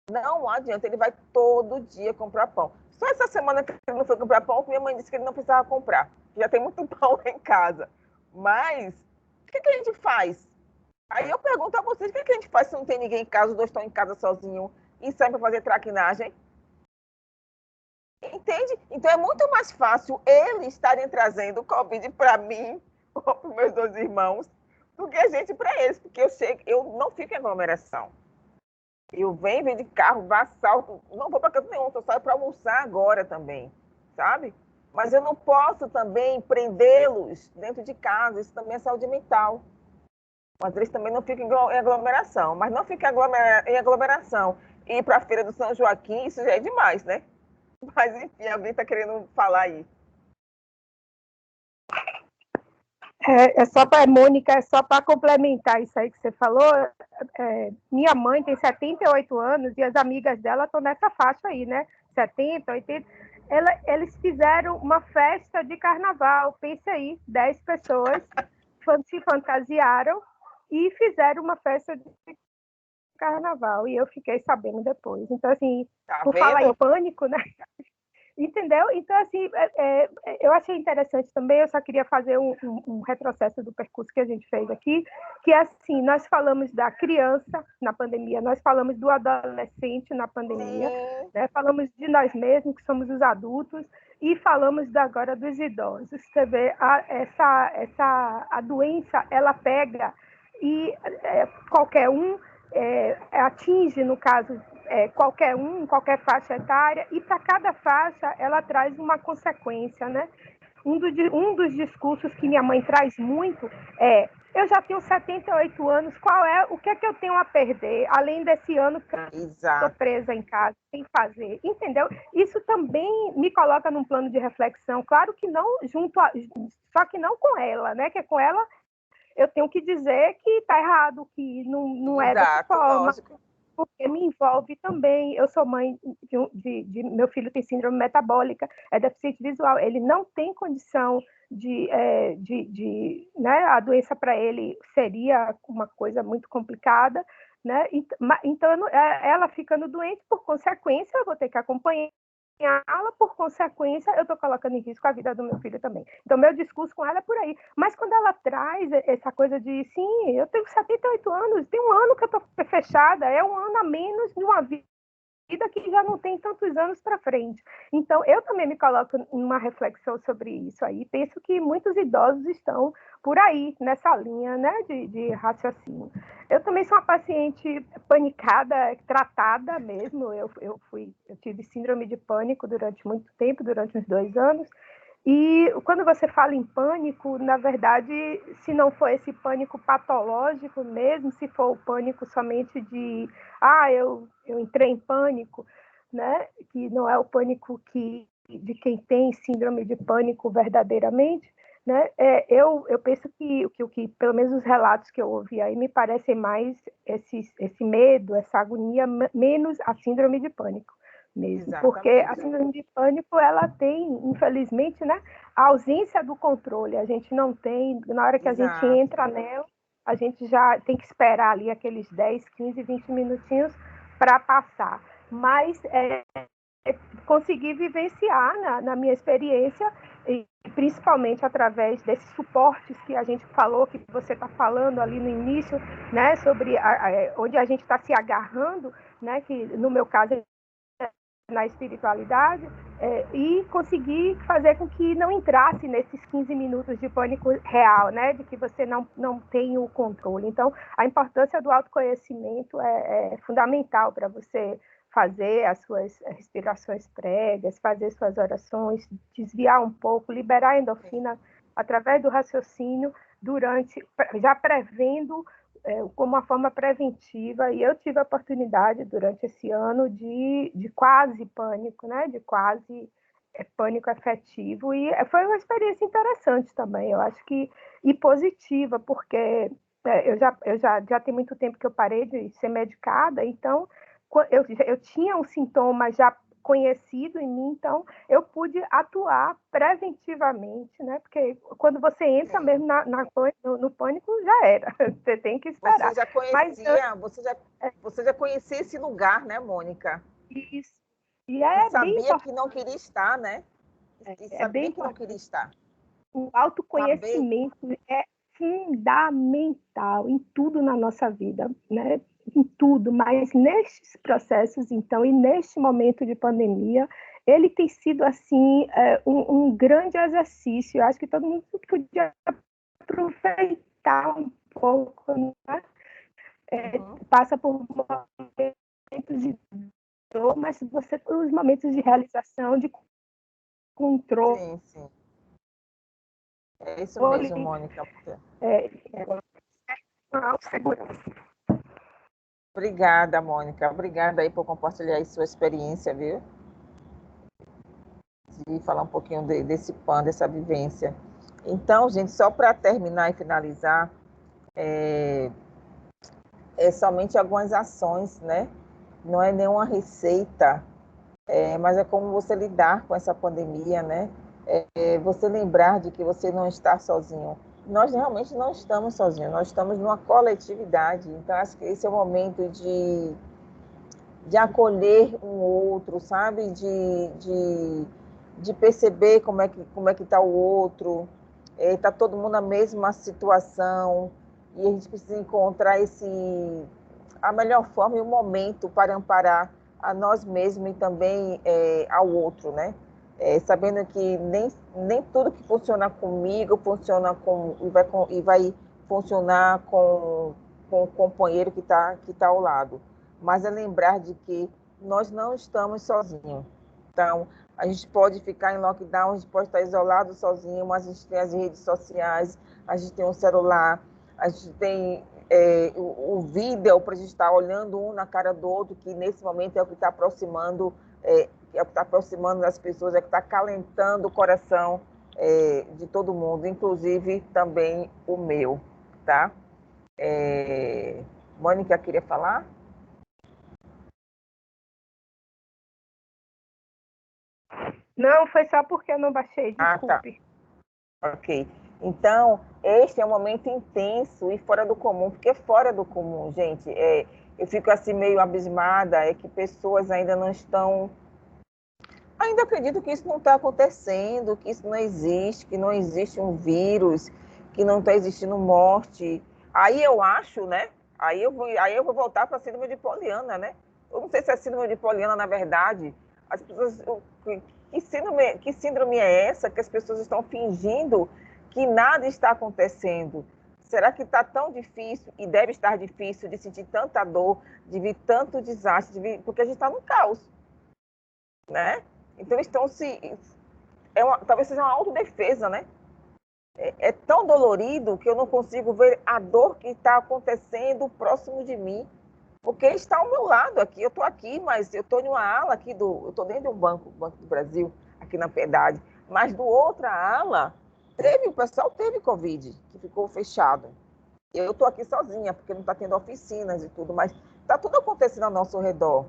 Não adianta, ele vai todo dia comprar pão. Só essa semana que ele não foi comprar pão, minha mãe disse que ele não precisava comprar. Já tem muito pão lá em casa. Mas, o que a gente faz? Aí eu pergunto a vocês, o que a gente faz se não tem ninguém em casa, os 2 estão em casa sozinhos e saem para fazer traquinagem? Entende? Então é muito mais fácil eles estarem trazendo o Covid para mim ou para os meus 2 irmãos do que a gente para eles, porque eu não fico em aglomeração. Eu venho de carro, assalto, não vou para canto nenhum, só saio para almoçar agora também, sabe? Mas eu não posso também prendê-los dentro de casa, isso também é saúde mental. Mas eles também não ficam em aglomeração. Mas não ficar em aglomeração e ir para a Feira do São Joaquim, isso já é demais, né? Mas, enfim, alguém está querendo falar aí. Mônica, é só para complementar isso aí que você falou. Minha mãe tem 78 anos e as amigas dela estão nessa faixa aí, né? 70, 80. Eles fizeram uma festa de carnaval, pense aí, 10 pessoas se fantasiaram e fizeram uma festa de carnaval. E eu fiquei sabendo depois. Então, assim, por falar em pânico, né? Entendeu? Então, assim, eu achei interessante também, eu só queria fazer um retrocesso do percurso que a gente fez aqui, que é assim, nós falamos da criança na pandemia, nós falamos do adolescente na pandemia, né? Falamos de nós mesmos, que somos os adultos, e falamos agora dos idosos. Você vê, a doença, ela pega e qualquer um atinge, no caso, qualquer um, qualquer faixa etária, e para cada faixa ela traz uma consequência, né? Um dos discursos que minha mãe traz muito é: eu já tenho 78 anos, o que é que eu tenho a perder, além desse ano que eu estou presa em casa, sem fazer, entendeu? Isso também me coloca num plano de reflexão, claro que não só que não com ela, né? Que com ela eu tenho que dizer que está errado, que não é dessa forma. Lógico. Porque me envolve também. Eu sou mãe de meu filho tem síndrome metabólica, é deficiente visual, ele não tem condição né, a doença para ele seria uma coisa muito complicada, né? Então ela ficando doente, por consequência, eu vou ter que acompanhá-la, por consequência, eu estou colocando em risco a vida do meu filho também. Então, meu discurso com ela é por aí. Mas quando ela traz essa coisa de, sim, eu tenho 78 anos, tem um ano que eu estou fechada, é um ano a menos de uma vida que já não tem tantos anos para frente. Então, eu também me coloco numa reflexão sobre isso aí. Penso que muitos idosos estão por aí, nessa linha, né, de raciocínio. Eu também sou uma paciente panicada, tratada mesmo. Eu tive síndrome de pânico durante muito tempo, durante uns 2 anos. E quando você fala em pânico, na verdade, se não for esse pânico patológico mesmo, se for o pânico somente de eu entrei em pânico, né? Que não é o pânico de quem tem síndrome de pânico verdadeiramente, né? Eu penso que pelo menos os relatos que eu ouvi aí me parecem mais esse medo, essa agonia, menos a síndrome de pânico mesmo. Exatamente. Porque a síndrome de pânico, ela tem, infelizmente, né, a ausência do controle. A gente não tem, na hora que a gente entra nela, a gente já tem que esperar ali aqueles 10, 15, 20 minutinhos para passar. Mas consegui vivenciar na minha experiência, e principalmente através desses suportes que a gente falou, que você está falando ali no início, né, sobre onde a gente está se agarrando, né, que no meu caso na espiritualidade, e conseguir fazer com que não entrasse nesses 15 minutos de pânico real, né, de que você não tem o controle. Então, a importância do autoconhecimento é fundamental para você fazer as suas respirações prévias, fazer suas orações, desviar um pouco, liberar a endorfina através do raciocínio, já prevendo como uma forma preventiva, e eu tive a oportunidade durante esse ano de quase pânico, né? De quase pânico afetivo, e foi uma experiência interessante também, eu acho que, e positiva, porque eu já tem muito tempo que eu parei de ser medicada, então eu tinha um sintoma já conhecido em mim, então eu pude atuar preventivamente, né? Porque quando você entra mesmo no pânico, já era, você tem que esperar. Você já conhecia, você já conhecia esse lugar, né, Mônica? Isso. E sabia que não queria estar, né? E sabia que não queria estar. O autoconhecimento é fundamental em tudo na nossa vida, né? Em tudo, mas nesses processos, então, e neste momento de pandemia, ele tem sido, assim, um grande exercício. Eu acho que todo mundo podia aproveitar um pouco, né? Passa por momentos de dor, mas você tem os momentos de realização, de controle. Sim, sim. É isso mesmo, Mônica. autossegurança. Obrigada, Mônica. Obrigada aí por compartilhar aí sua experiência, viu? De falar um pouquinho desse PAN, dessa vivência. Então, gente, só para terminar e finalizar, é somente algumas ações, né? Não é nenhuma receita, mas é como você lidar com essa pandemia, né? Você lembrar de que você não está sozinho. Nós realmente não estamos sozinhos, nós estamos numa coletividade. Então, acho que esse é o momento de acolher um outro, sabe? De perceber como é que está o outro. Está todo mundo na mesma situação e a gente precisa encontrar a melhor forma e o momento para amparar a nós mesmos e também ao outro, né? Sabendo que nem tudo que funciona comigo funciona e vai funcionar com o companheiro que tá ao lado. Mas é lembrar de que nós não estamos sozinhos. Então, a gente pode ficar em lockdown, a gente pode estar isolado sozinho, mas a gente tem as redes sociais, a gente tem um celular, a gente tem o vídeo para a gente estar olhando um na cara do outro, que nesse momento é o que está aproximando, das pessoas, é o que está acalentando o coração de todo mundo, inclusive também o meu, tá? Mônica, queria falar? Não, foi só porque eu não baixei, desculpe. Tá. Ok. Então, este é um momento intenso e fora do comum, porque fora do comum, gente, eu fico assim meio abismada, que pessoas ainda não estão... Ainda acredito que isso não está acontecendo, que isso não existe, que não existe um vírus, que não está existindo morte. Aí eu acho, né? Aí eu vou voltar para a síndrome de Poliana, né? Eu não sei se é síndrome de Poliana, na verdade. As pessoas... Que síndrome é essa que as pessoas estão fingindo que nada está acontecendo? Será que está tão difícil, e deve estar difícil, de sentir tanta dor, de vir tanto desastre, porque a gente está no caos, né? Então, talvez seja uma autodefesa, né? É tão dolorido que eu não consigo ver a dor que está acontecendo próximo de mim, porque está ao meu lado aqui. Eu estou aqui, mas eu estou em uma ala aqui eu estou dentro de um Banco do Brasil, aqui na Piedade, mas do outra ala, o pessoal teve Covid, que ficou fechado. Eu estou aqui sozinha, porque não está tendo oficinas e tudo, mas está tudo acontecendo ao nosso redor.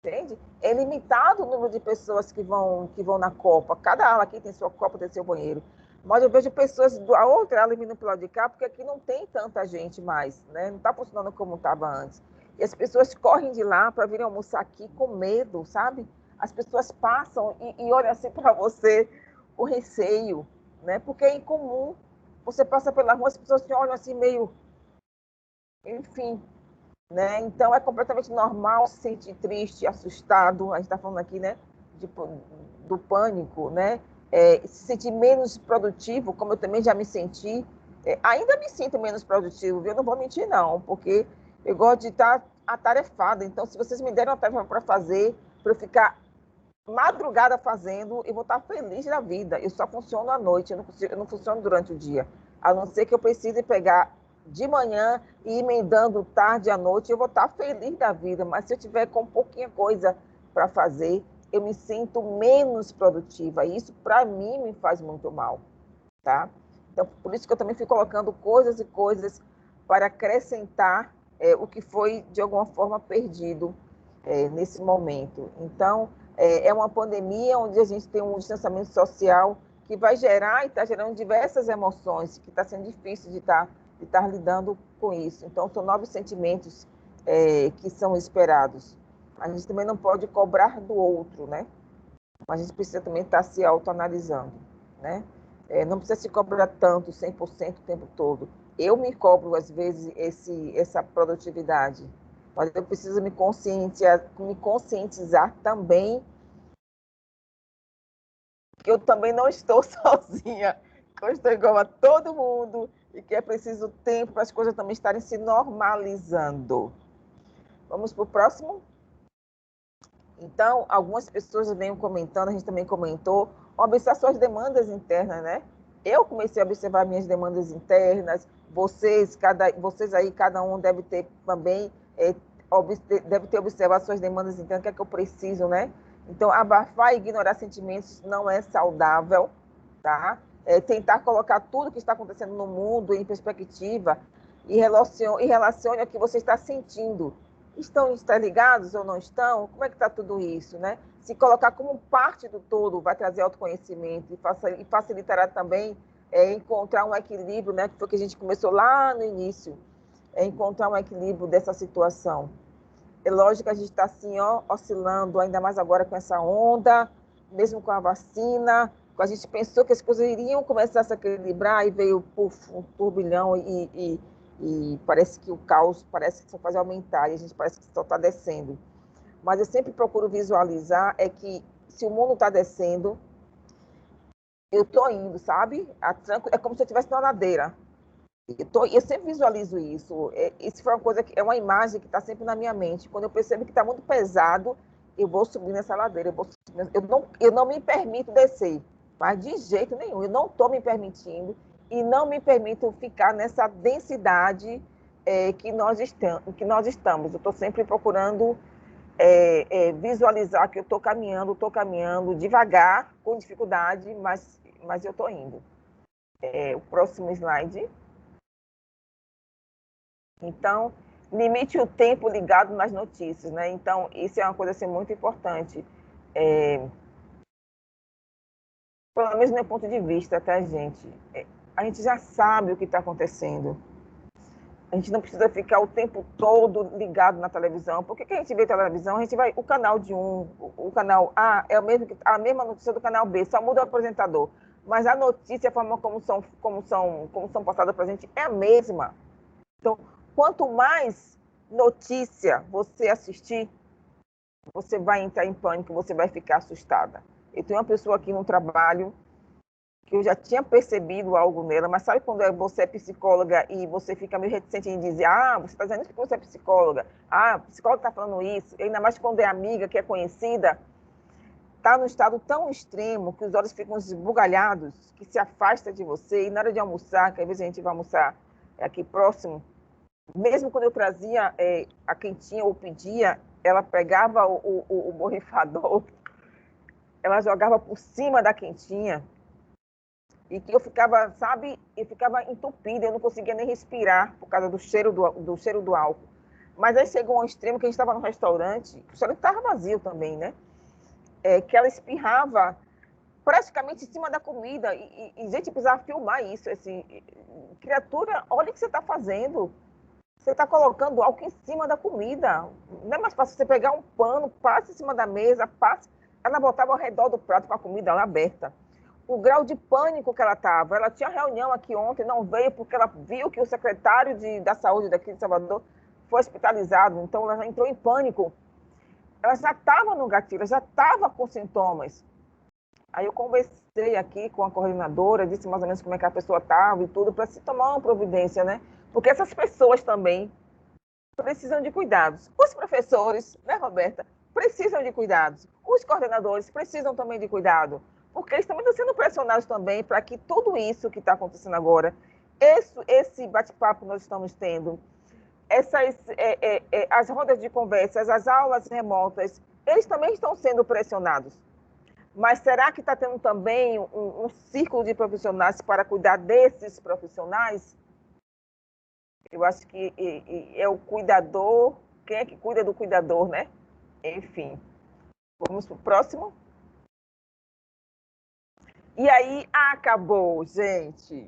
Entende? É limitado o número de pessoas que vão na Copa. Cada ala aqui tem sua Copa, tem seu banheiro. Mas eu vejo pessoas da outra ala vindo para o lado de cá, porque aqui não tem tanta gente mais, né? Não está funcionando como estava antes. E as pessoas correm de lá para virem almoçar aqui com medo, sabe? As pessoas passam e olham assim para você, o receio, né? Porque é incomum. Você passa pela rua, as pessoas te olham assim meio... Enfim... Né? Então, é completamente normal se sentir triste, assustado. A gente está falando aqui, né, do pânico, né? Se sentir menos produtivo, como eu também já me senti. Ainda me sinto menos produtivo, viu? Eu não vou mentir, não, porque eu gosto de estar atarefada. Então, se vocês me derem uma tarefa para fazer, para eu ficar madrugada fazendo, eu vou estar feliz da vida. Eu só funciono à noite, eu não funciono durante o dia. A não ser que eu precise pegar de manhã e emendando tarde à noite, eu vou estar feliz da vida, mas se eu tiver com pouquinha coisa para fazer, eu me sinto menos produtiva, e isso para mim me faz muito mal, tá? Então, por isso que eu também fui colocando coisas e coisas para acrescentar o que foi, de alguma forma, perdido nesse momento. Então, é uma pandemia onde a gente tem um distanciamento social que vai gerar e está gerando diversas emoções, que está sendo difícil de estar lidando com isso. Então, são novos sentimentos que são esperados. A gente também não pode cobrar do outro, né? Mas a gente precisa também estar se autoanalisando, né? Não precisa se cobrar tanto, 100% o tempo todo. Eu me cobro, às vezes, essa produtividade, mas eu preciso me conscientizar também que eu também não estou sozinha, que eu estou igual a todo mundo, e que é preciso tempo para as coisas também estarem se normalizando. Vamos para o próximo? Então, algumas pessoas vêm comentando, a gente também comentou, observar suas demandas internas, né? Eu comecei a observar minhas demandas internas, vocês aí, cada um deve ter também, deve ter observado suas demandas internas, o que é que eu preciso, né? Então, abafar e ignorar sentimentos não é saudável, tá? Tentar colocar tudo que está acontecendo no mundo em perspectiva e relacione ao que você está sentindo. Estão ligados ou não estão? Como é que está tudo isso, né? Se colocar como parte do todo vai trazer autoconhecimento e facilitará também encontrar um equilíbrio, né? Que foi o que a gente começou lá no início, encontrar um equilíbrio dessa situação. É lógico que a gente está assim, oscilando, ainda mais agora com essa onda, mesmo com a vacina. A gente pensou que as coisas iriam começar a se equilibrar e veio um turbilhão e parece que o caos parece que só faz aumentar e a gente parece que só está descendo. Mas eu sempre procuro visualizar que se o mundo está descendo, eu estou indo, sabe? É como se eu estivesse na ladeira. Eu sempre visualizo isso. Isso foi uma coisa é uma imagem que está sempre na minha mente. Quando eu percebo que está muito pesado, eu vou subir nessa ladeira. Eu não me permito descer, mas de jeito nenhum. Eu não estou me permitindo e não me permito ficar nessa densidade que nós estamos. Eu estou sempre procurando visualizar que eu estou caminhando devagar, com dificuldade, mas eu estou indo. O próximo slide. Então, limite o tempo ligado nas notícias, né? Então, isso é uma coisa assim, muito importante. Pelo menos do meu ponto de vista, tá, gente? A gente já sabe o que está acontecendo. A gente não precisa ficar o tempo todo ligado na televisão. Por que a gente vê televisão? A gente vai... O canal de o canal A é a mesma notícia do canal B, só muda o apresentador. Mas a notícia, a forma como são passadas para a gente é a mesma. Então, quanto mais notícia você assistir, você vai entrar em pânico, você vai ficar assustada. Eu tenho uma pessoa aqui no trabalho que eu já tinha percebido algo nela, mas sabe quando você é psicóloga e você fica meio reticente em dizer, você está dizendo isso porque você é psicóloga, a psicóloga está falando isso, e ainda mais quando é amiga, que é conhecida, está num estado tão extremo que os olhos ficam esbugalhados, que se afasta de você, e na hora de almoçar, que às vezes a gente vai almoçar aqui próximo, mesmo quando eu trazia a quentinha ou pedia, ela pegava o borrifador, ela jogava por cima da quentinha, e que eu ficava, sabe, eu ficava entupida, eu não conseguia nem respirar por causa do cheiro do álcool. Mas aí chegou um extremo que a gente estava no restaurante, o restaurante estava vazio também, né? Que ela espirrava praticamente em cima da comida, e gente, precisava filmar isso, assim, criatura, olha o que você está fazendo. Você está colocando álcool em cima da comida. Não é mais fácil você pegar um pano, passa em cima da mesa, passa. Ela botava ao redor do prato com a comida lá aberta. O grau de pânico que ela estava. Ela tinha reunião aqui ontem, não veio porque ela viu que o secretário da saúde daqui de Salvador foi hospitalizado. Então, ela já entrou em pânico. Ela já estava no gatilho, já estava com sintomas. Aí eu conversei aqui com a coordenadora, disse mais ou menos como é que a pessoa estava e tudo, para se tomar uma providência, né? Porque essas pessoas também precisam de cuidados. Os professores, né, Roberta, precisam de cuidados. Os coordenadores precisam também de cuidado, porque eles também estão sendo pressionados também para que tudo isso que está acontecendo agora, esse bate-papo que nós estamos tendo, as rodas de conversas, as aulas remotas, eles também estão sendo pressionados. Mas será que está tendo também um círculo de profissionais para cuidar desses profissionais? Eu acho que é o cuidador, quem é que cuida do cuidador, né? Enfim, vamos para o próximo. E aí, acabou, gente.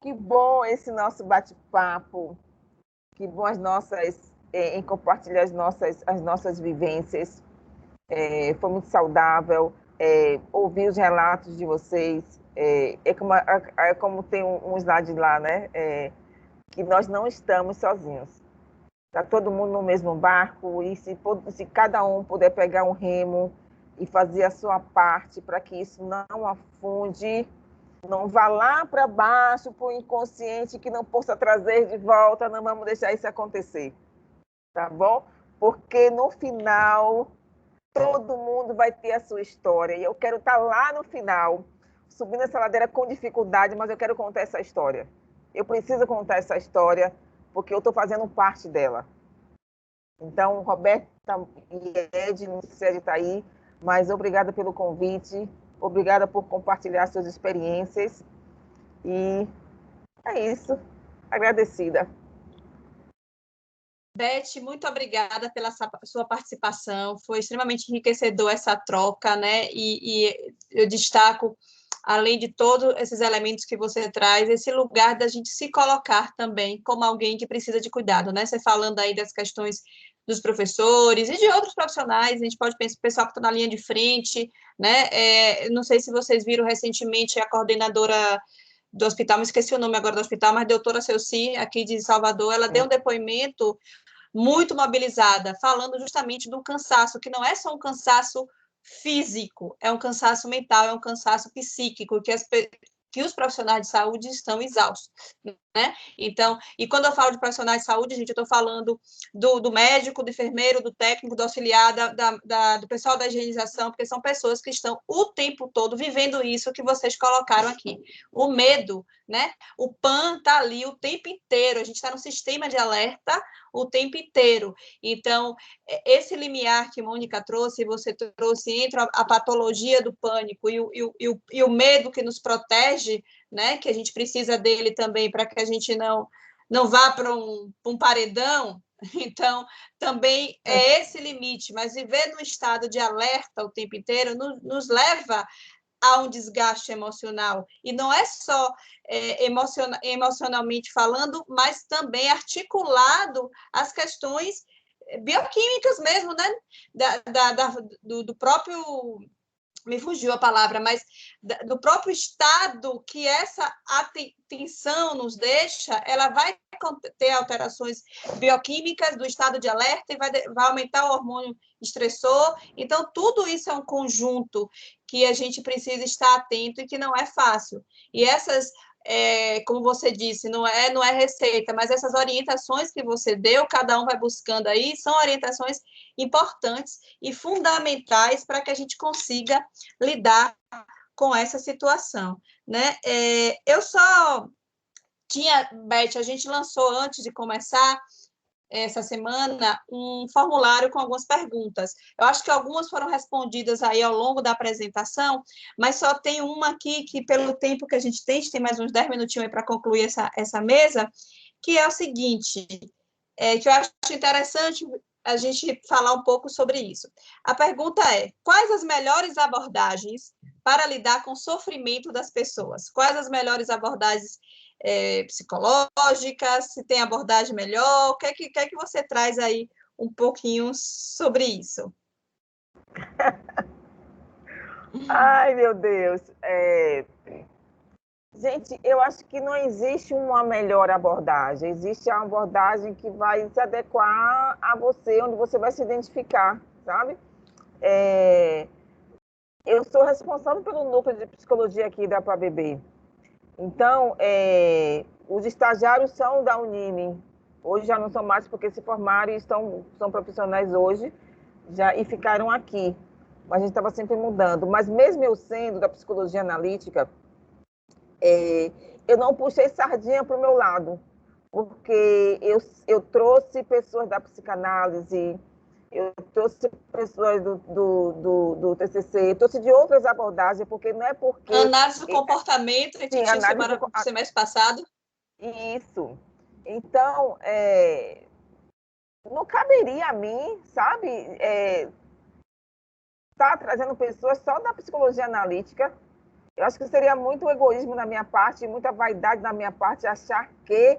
Que bom esse nosso bate-papo, que bom em compartilhar as nossas vivências. Foi muito saudável ouvir os relatos de vocês. Como tem um slide lá, né? Que nós não estamos sozinhos. Está todo mundo no mesmo barco, e se cada um puder pegar um remo e fazer a sua parte para que isso não afunde, não vá lá para baixo, para o inconsciente que não possa trazer de volta, não vamos deixar isso acontecer, tá bom? Porque no final, todo mundo vai ter a sua história, e eu quero estar lá no final, subindo essa ladeira com dificuldade, mas eu quero contar essa história. Eu preciso contar essa história, porque eu estou fazendo parte dela. Então, Roberta e Ed, não sei se Ed está aí, mas obrigada pelo convite, obrigada por compartilhar suas experiências, e é isso, agradecida. Beth, muito obrigada pela sua participação, foi extremamente enriquecedor essa troca, né? E eu destaco, além de todos esses elementos que você traz, esse lugar da gente se colocar também como alguém que precisa de cuidado, né? Você falando aí das questões dos professores e de outros profissionais, a gente pode pensar, o pessoal que está na linha de frente, né? Não sei se vocês viram recentemente a coordenadora do hospital, me esqueci o nome agora do hospital, mas a doutora Celci, aqui de Salvador, ela deu um depoimento muito mobilizada, falando justamente do cansaço, que não é só um cansaço físico, é um cansaço mental, é um cansaço psíquico, que os profissionais de saúde estão exaustos, né? Então, e quando eu falo de profissionais de saúde, gente, eu estou falando do médico, do enfermeiro, do técnico, do auxiliar, do pessoal da higienização, porque são pessoas que estão o tempo todo vivendo isso que vocês colocaram aqui. O medo, né? O PAN está ali o tempo inteiro, a gente está no sistema de alerta o tempo inteiro. Então, esse limiar que Mônica trouxe, você trouxe entre a patologia do pânico e o medo que nos protege, né, que a gente precisa dele também para que a gente não vá para um paredão. Então, também é esse limite, mas viver no estado de alerta o tempo inteiro nos leva a um desgaste emocional, e não é só emocionalmente falando, mas também articulado às questões bioquímicas mesmo, né? Do próprio, me fugiu a palavra, mas do próprio estado que essa atenção nos deixa, ela vai ter alterações bioquímicas do estado de alerta e vai aumentar o hormônio estressor. Então, tudo isso é um conjunto que a gente precisa estar atento e que não é fácil. E essas, como você disse, não é receita, mas essas orientações que você deu, cada um vai buscando aí, são orientações importantes e fundamentais para que a gente consiga lidar com essa situação, né? Eu só tinha, Beth, a gente lançou antes de começar essa semana um formulário com algumas perguntas. Eu acho que algumas foram respondidas aí ao longo da apresentação, mas só tem uma aqui que, pelo tempo que a gente tem mais uns 10 minutinhos aí para concluir essa mesa, que é o seguinte, que eu acho interessante a gente falar um pouco sobre isso. A pergunta é: quais as melhores abordagens para lidar com o sofrimento das pessoas? Quais as melhores abordagens psicológicas? Se tem abordagem melhor? O que é que você traz aí um pouquinho sobre isso? Ai, meu Deus. Gente, eu acho que não existe uma melhor abordagem. Existe a abordagem que vai se adequar a você, onde você vai se identificar, sabe? Eu sou responsável pelo núcleo de psicologia aqui da PABB. Então, os estagiários são da Unime. Hoje já não são mais porque se formaram e são profissionais hoje e ficaram aqui. Mas a gente estava sempre mudando. Mas mesmo eu sendo da psicologia analítica, eu não puxei sardinha para o meu lado, porque eu trouxe pessoas da psicanálise, eu trouxe pessoas do TCC, eu trouxe de outras abordagens, porque não é porque... Análise do comportamento, a gente tinha no semestre passado. Isso. Então, não caberia a mim, sabe, estar trazendo pessoas só da psicologia analítica. Eu acho que seria muito egoísmo da minha parte, muita vaidade da minha parte, achar que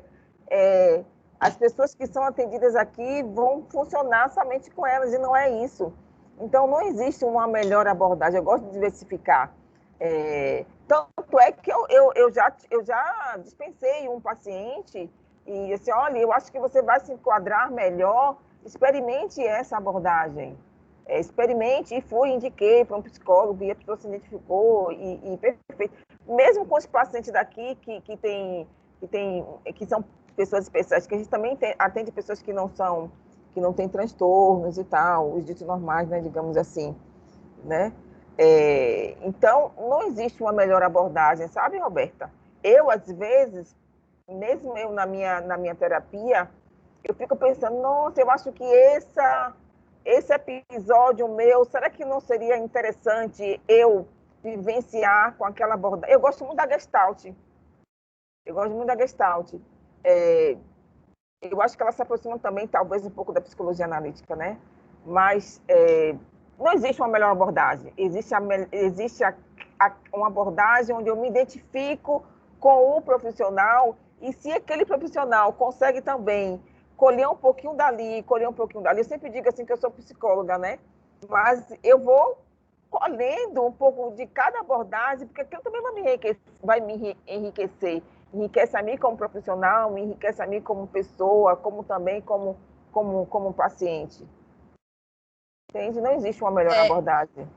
as pessoas que são atendidas aqui vão funcionar somente com elas, e não é isso. Então, não existe uma melhor abordagem. Eu gosto de diversificar. Tanto é que eu já dispensei um paciente e disse, olha, eu acho que você vai se enquadrar melhor, experimente essa abordagem. Experimente, e indiquei para um psicólogo, e a pessoa se identificou, e perfeito. Mesmo com os pacientes daqui que são pessoas especiais, que a gente também atende pessoas que não têm transtornos e tal, os ditos normais, né, digamos assim, né? Então, não existe uma melhor abordagem, sabe, Roberta? Eu, às vezes, mesmo eu na minha terapia, eu fico pensando, nossa, eu acho que esse episódio meu, será que não seria interessante eu vivenciar com aquela abordagem? Eu gosto muito da Gestalt. Eu gosto muito da Gestalt. Eu acho que ela se aproxima também, talvez, um pouco da psicologia analítica, né? Mas não existe uma melhor abordagem. Existe uma abordagem onde eu me identifico com o profissional e se aquele profissional consegue também colher um pouquinho dali, colher um pouquinho dali. Eu sempre digo assim que eu sou psicóloga, né? Mas eu vou colhendo um pouco de cada abordagem, porque aquilo também vai me enriquecer. Enriquece a mim como profissional, me enriquece a mim como pessoa, como também como paciente. Entende? Não existe uma melhor abordagem.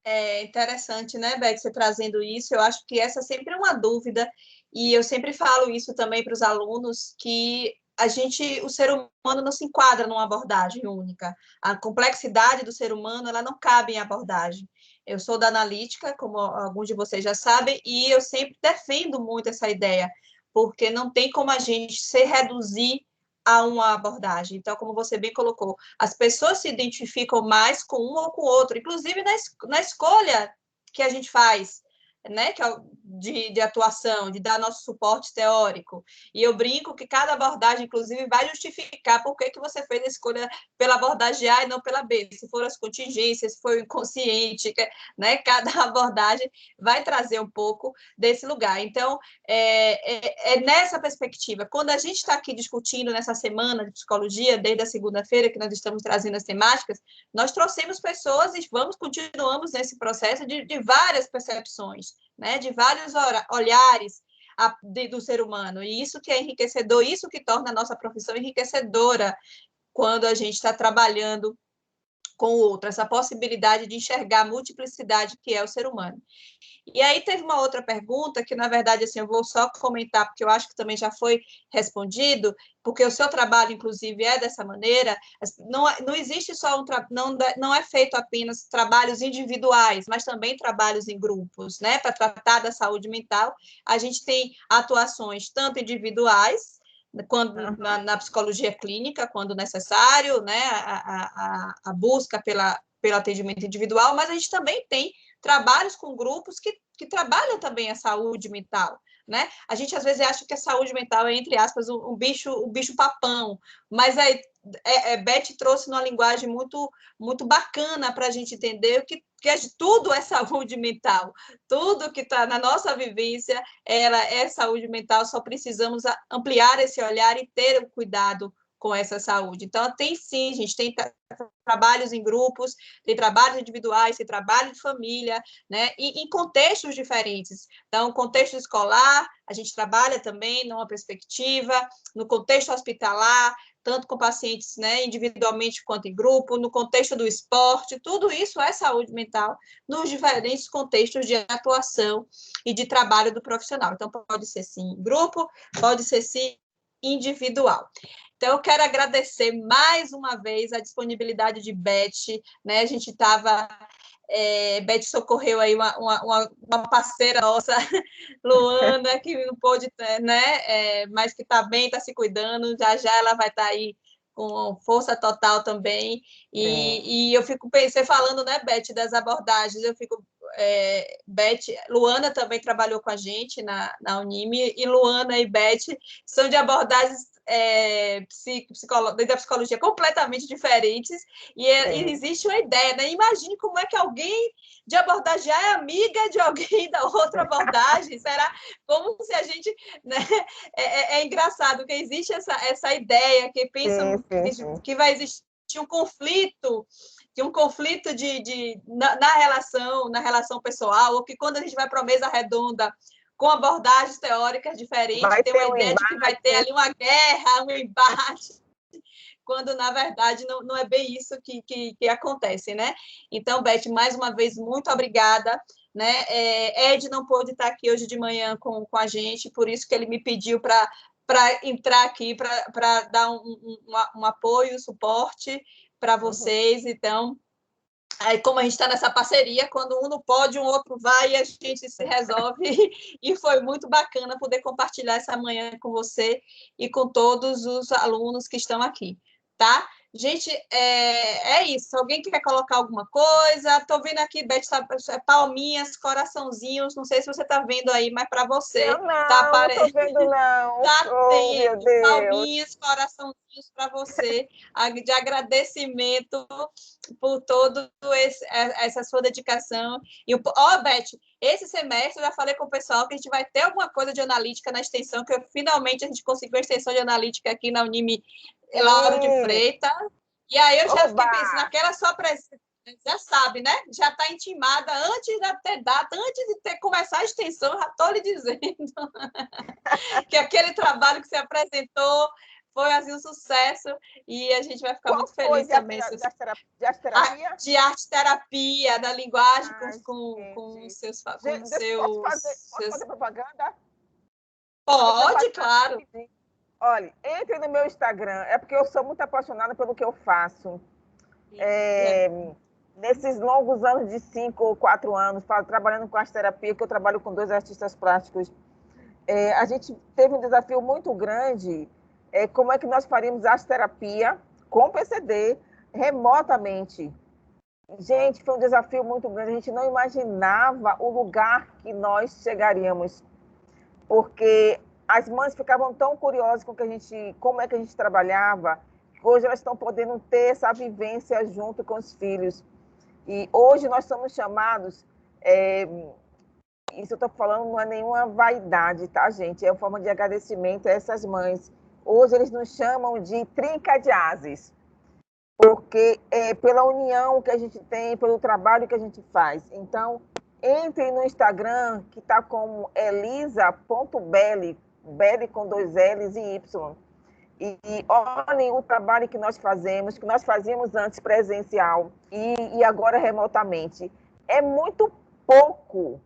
É interessante, né, Beth, você trazendo isso. Eu acho que essa sempre é uma dúvida, e eu sempre falo isso também para os alunos, que o ser humano não se enquadra numa abordagem única. A complexidade do ser humano, ela não cabe em abordagem. Eu sou da analítica, como alguns de vocês já sabem, e eu sempre defendo muito essa ideia, porque não tem como a gente se reduzir a uma abordagem. Então, como você bem colocou, as pessoas se identificam mais com um ou com o outro, inclusive na escolha que a gente faz, né, que é de atuação, de dar nosso suporte teórico. E eu brinco que cada abordagem, inclusive, vai justificar por que você fez a escolha pela abordagem A e não pela B, se for as contingências, se for o inconsciente, né, cada abordagem vai trazer um pouco desse lugar. Então, é nessa perspectiva. Quando a gente está aqui discutindo nessa semana de psicologia, desde a segunda-feira, que nós estamos trazendo as temáticas, nós trouxemos pessoas e continuamos nesse processo de várias percepções, né, de vários olhares do ser humano, e isso que é enriquecedor, isso que torna a nossa profissão enriquecedora quando a gente está trabalhando com o outro, essa possibilidade de enxergar a multiplicidade que é o ser humano. E aí teve uma outra pergunta que, na verdade, assim, eu vou só comentar, porque eu acho que também já foi respondido, porque o seu trabalho, inclusive, é dessa maneira. Não existe só não é feito apenas trabalhos individuais, mas também trabalhos em grupos, né? Para tratar da saúde mental, a gente tem atuações tanto individuais, quando na psicologia clínica, quando necessário, né? A busca pelo atendimento individual, mas a gente também tem trabalhos com grupos que trabalham também a saúde mental, né? A gente às vezes acha que a saúde mental é, entre aspas, um bicho papão, mas Beth trouxe numa linguagem muito bacana para a gente entender que tudo é saúde mental, tudo que está na nossa vivência ela é saúde mental, só precisamos ampliar esse olhar e ter o cuidado com essa saúde. Então, tem sim, gente, tem trabalhos em grupos, tem trabalhos individuais, tem trabalho de família, né, e em contextos diferentes. Então, contexto escolar, a gente trabalha também numa perspectiva, no contexto hospitalar, tanto com pacientes, né, individualmente quanto em grupo, no contexto do esporte, tudo isso é saúde mental nos diferentes contextos de atuação e de trabalho do profissional. Então, pode ser sim em grupo, pode ser sim individual. Então, eu quero agradecer mais uma vez a disponibilidade de Beth, né? A gente estava... Beth socorreu aí uma parceira nossa, Luana, que não pôde, né? Mas que está bem, está se cuidando, já ela vai estar aí com força total também. E eu fico pensando, falando, né, Beth, das abordagens, eu fico... Beth, Luana também trabalhou com a gente na Unime, e Luana e Beth são de abordagens da psicologia completamente diferentes, e existe uma ideia, né? Imagine como é que alguém de abordagem já é amiga de alguém da outra abordagem, será? Como se a gente... Né? É engraçado que existe essa ideia, que pensam que vai existir um conflito na relação pessoal, ou que quando a gente vai para uma mesa redonda com abordagens teóricas diferentes, tem uma ideia de que vai ter ali uma guerra, um embate, quando, na verdade, não é bem isso que acontece, né? Então, Beth, mais uma vez, muito obrigada, né? Ed não pôde estar aqui hoje de manhã com a gente, por isso que ele me pediu para entrar aqui, para dar um apoio, suporte para vocês. Então, Aí, como a gente está nessa parceria, quando um não pode, um outro vai e a gente se resolve. E foi muito bacana poder compartilhar essa manhã com você e com todos os alunos que estão aqui, tá? Gente, é isso. Alguém que quer colocar alguma coisa? Estou vendo aqui, Beth, palminhas, coraçãozinhos. Não sei se você está vendo aí, mas para você Eu não, tá não estou vendo, não. tá Oh, meu tendo Deus. palminhas, coraçãozinhos para você, de agradecimento por toda essa sua dedicação. E, Beth, esse semestre eu já falei com o pessoal que a gente vai ter alguma coisa de analítica na extensão, que finalmente a gente conseguiu a extensão de analítica aqui na Unime Lauro de Freitas. E aí eu já fiquei pensando, naquela sua presença, já sabe, né? Já está intimada antes de ter data, antes de ter começar a extensão, já estou lhe dizendo que aquele trabalho que você apresentou foi assim, um sucesso e a gente vai ficar muito feliz também. De arte-terapia? De arte-terapia, da linguagem com os seus... Posso fazer propaganda? Pode, claro. Olha, entre no meu Instagram, é porque eu sou muito apaixonada pelo que eu faço. Nesses longos anos de 5 ou 4 anos, trabalhando com arte-terapia, que eu trabalho com 2 artistas plásticos, a gente teve um desafio muito grande, como é que nós faríamos arte-terapia com PCD, remotamente. Gente, foi um desafio muito grande, a gente não imaginava o lugar que nós chegaríamos, porque as mães ficavam tão curiosas com como é que a gente trabalhava, que hoje elas estão podendo ter essa vivência junto com os filhos. E hoje nós somos chamados, isso eu estou falando não é nenhuma vaidade, tá, gente? É uma forma de agradecimento a essas mães. Hoje eles nos chamam de trinca de ases, porque pela união que a gente tem, pelo trabalho que a gente faz. Então, entrem no Instagram, que está como elisa.belli, Belli com 2 L's e Y. E olhem o trabalho que nós fazemos, que nós fazíamos antes presencial e agora remotamente. É muito pouco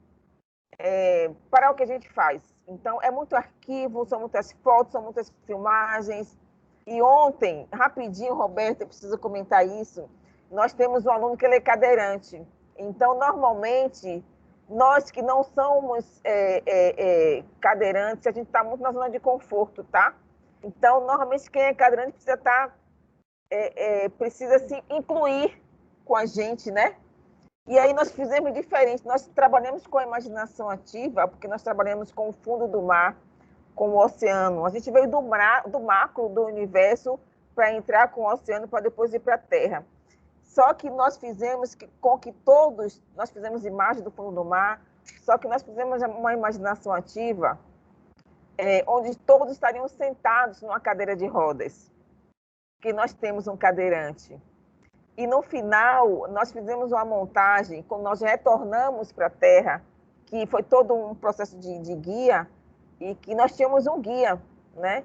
para o que a gente faz. Então, é muito arquivo, são muitas fotos, são muitas filmagens. E ontem, rapidinho, Roberta, eu preciso comentar isso, nós temos um aluno que ele é cadeirante. Então, normalmente, nós que não somos cadeirantes, a gente está muito na zona de conforto, tá? Então, normalmente, quem é cadeirante precisa se incluir com a gente, né? E aí nós fizemos diferente, nós trabalhamos com a imaginação ativa, porque nós trabalhamos com o fundo do mar, com o oceano. A gente veio do macro do universo para entrar com o oceano, para depois ir para a Terra. Só que nós fizemos nós fizemos imagem do fundo do mar, só que nós fizemos uma imaginação ativa, onde todos estariam sentados numa cadeira de rodas, que nós temos um cadeirante. E no final, nós fizemos uma montagem, quando nós retornamos para a Terra, que foi todo um processo de guia, e que nós tínhamos um guia, né?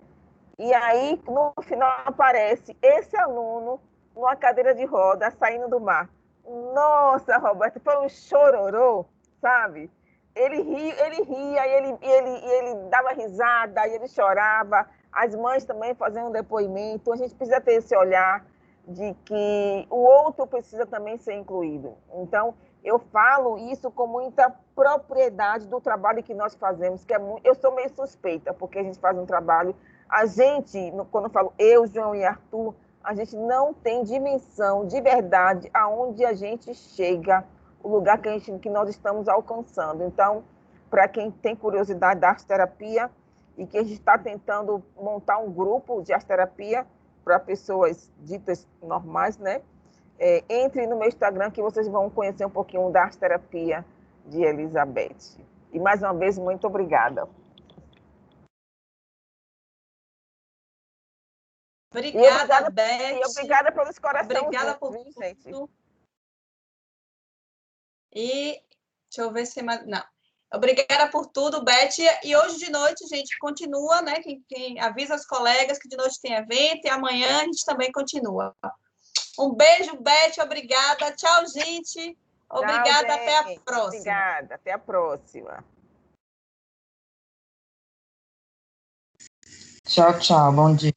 E aí, no final, aparece esse aluno numa cadeira de roda, saindo do mar. Nossa, Roberto, foi um chororô, sabe? Ele ria, ele dava risada, e ele chorava. As mães também faziam um depoimento. A gente precisa ter esse olhar de que o outro precisa também ser incluído. Então, eu falo isso com muita propriedade do trabalho que nós fazemos, que eu sou meio suspeita, porque a gente faz um trabalho, a gente, quando eu falo eu, João e Arthur, a gente não tem dimensão de verdade aonde a gente chega, o lugar que nós estamos alcançando. Então, para quem tem curiosidade da arte-terapia e que a gente está tentando montar um grupo de arte-terapia para pessoas ditas normais, né? Entre no meu Instagram que vocês vão conhecer um pouquinho da arte-terapia de Elizabeth. E mais uma vez, muito obrigada. Obrigada, Beth. E obrigada pelos corações. Obrigada por tudo. Gente. E deixa eu ver se tem mais... Não. Obrigada por tudo, Beth. E hoje de noite, gente, continua, né? Quem avisa os colegas que de noite tem evento e amanhã a gente também continua. Um beijo, Beth. Obrigada. Tchau, gente. Obrigada. Tchau, até a próxima. Obrigada. Até a próxima. Tchau, tchau. Bom dia.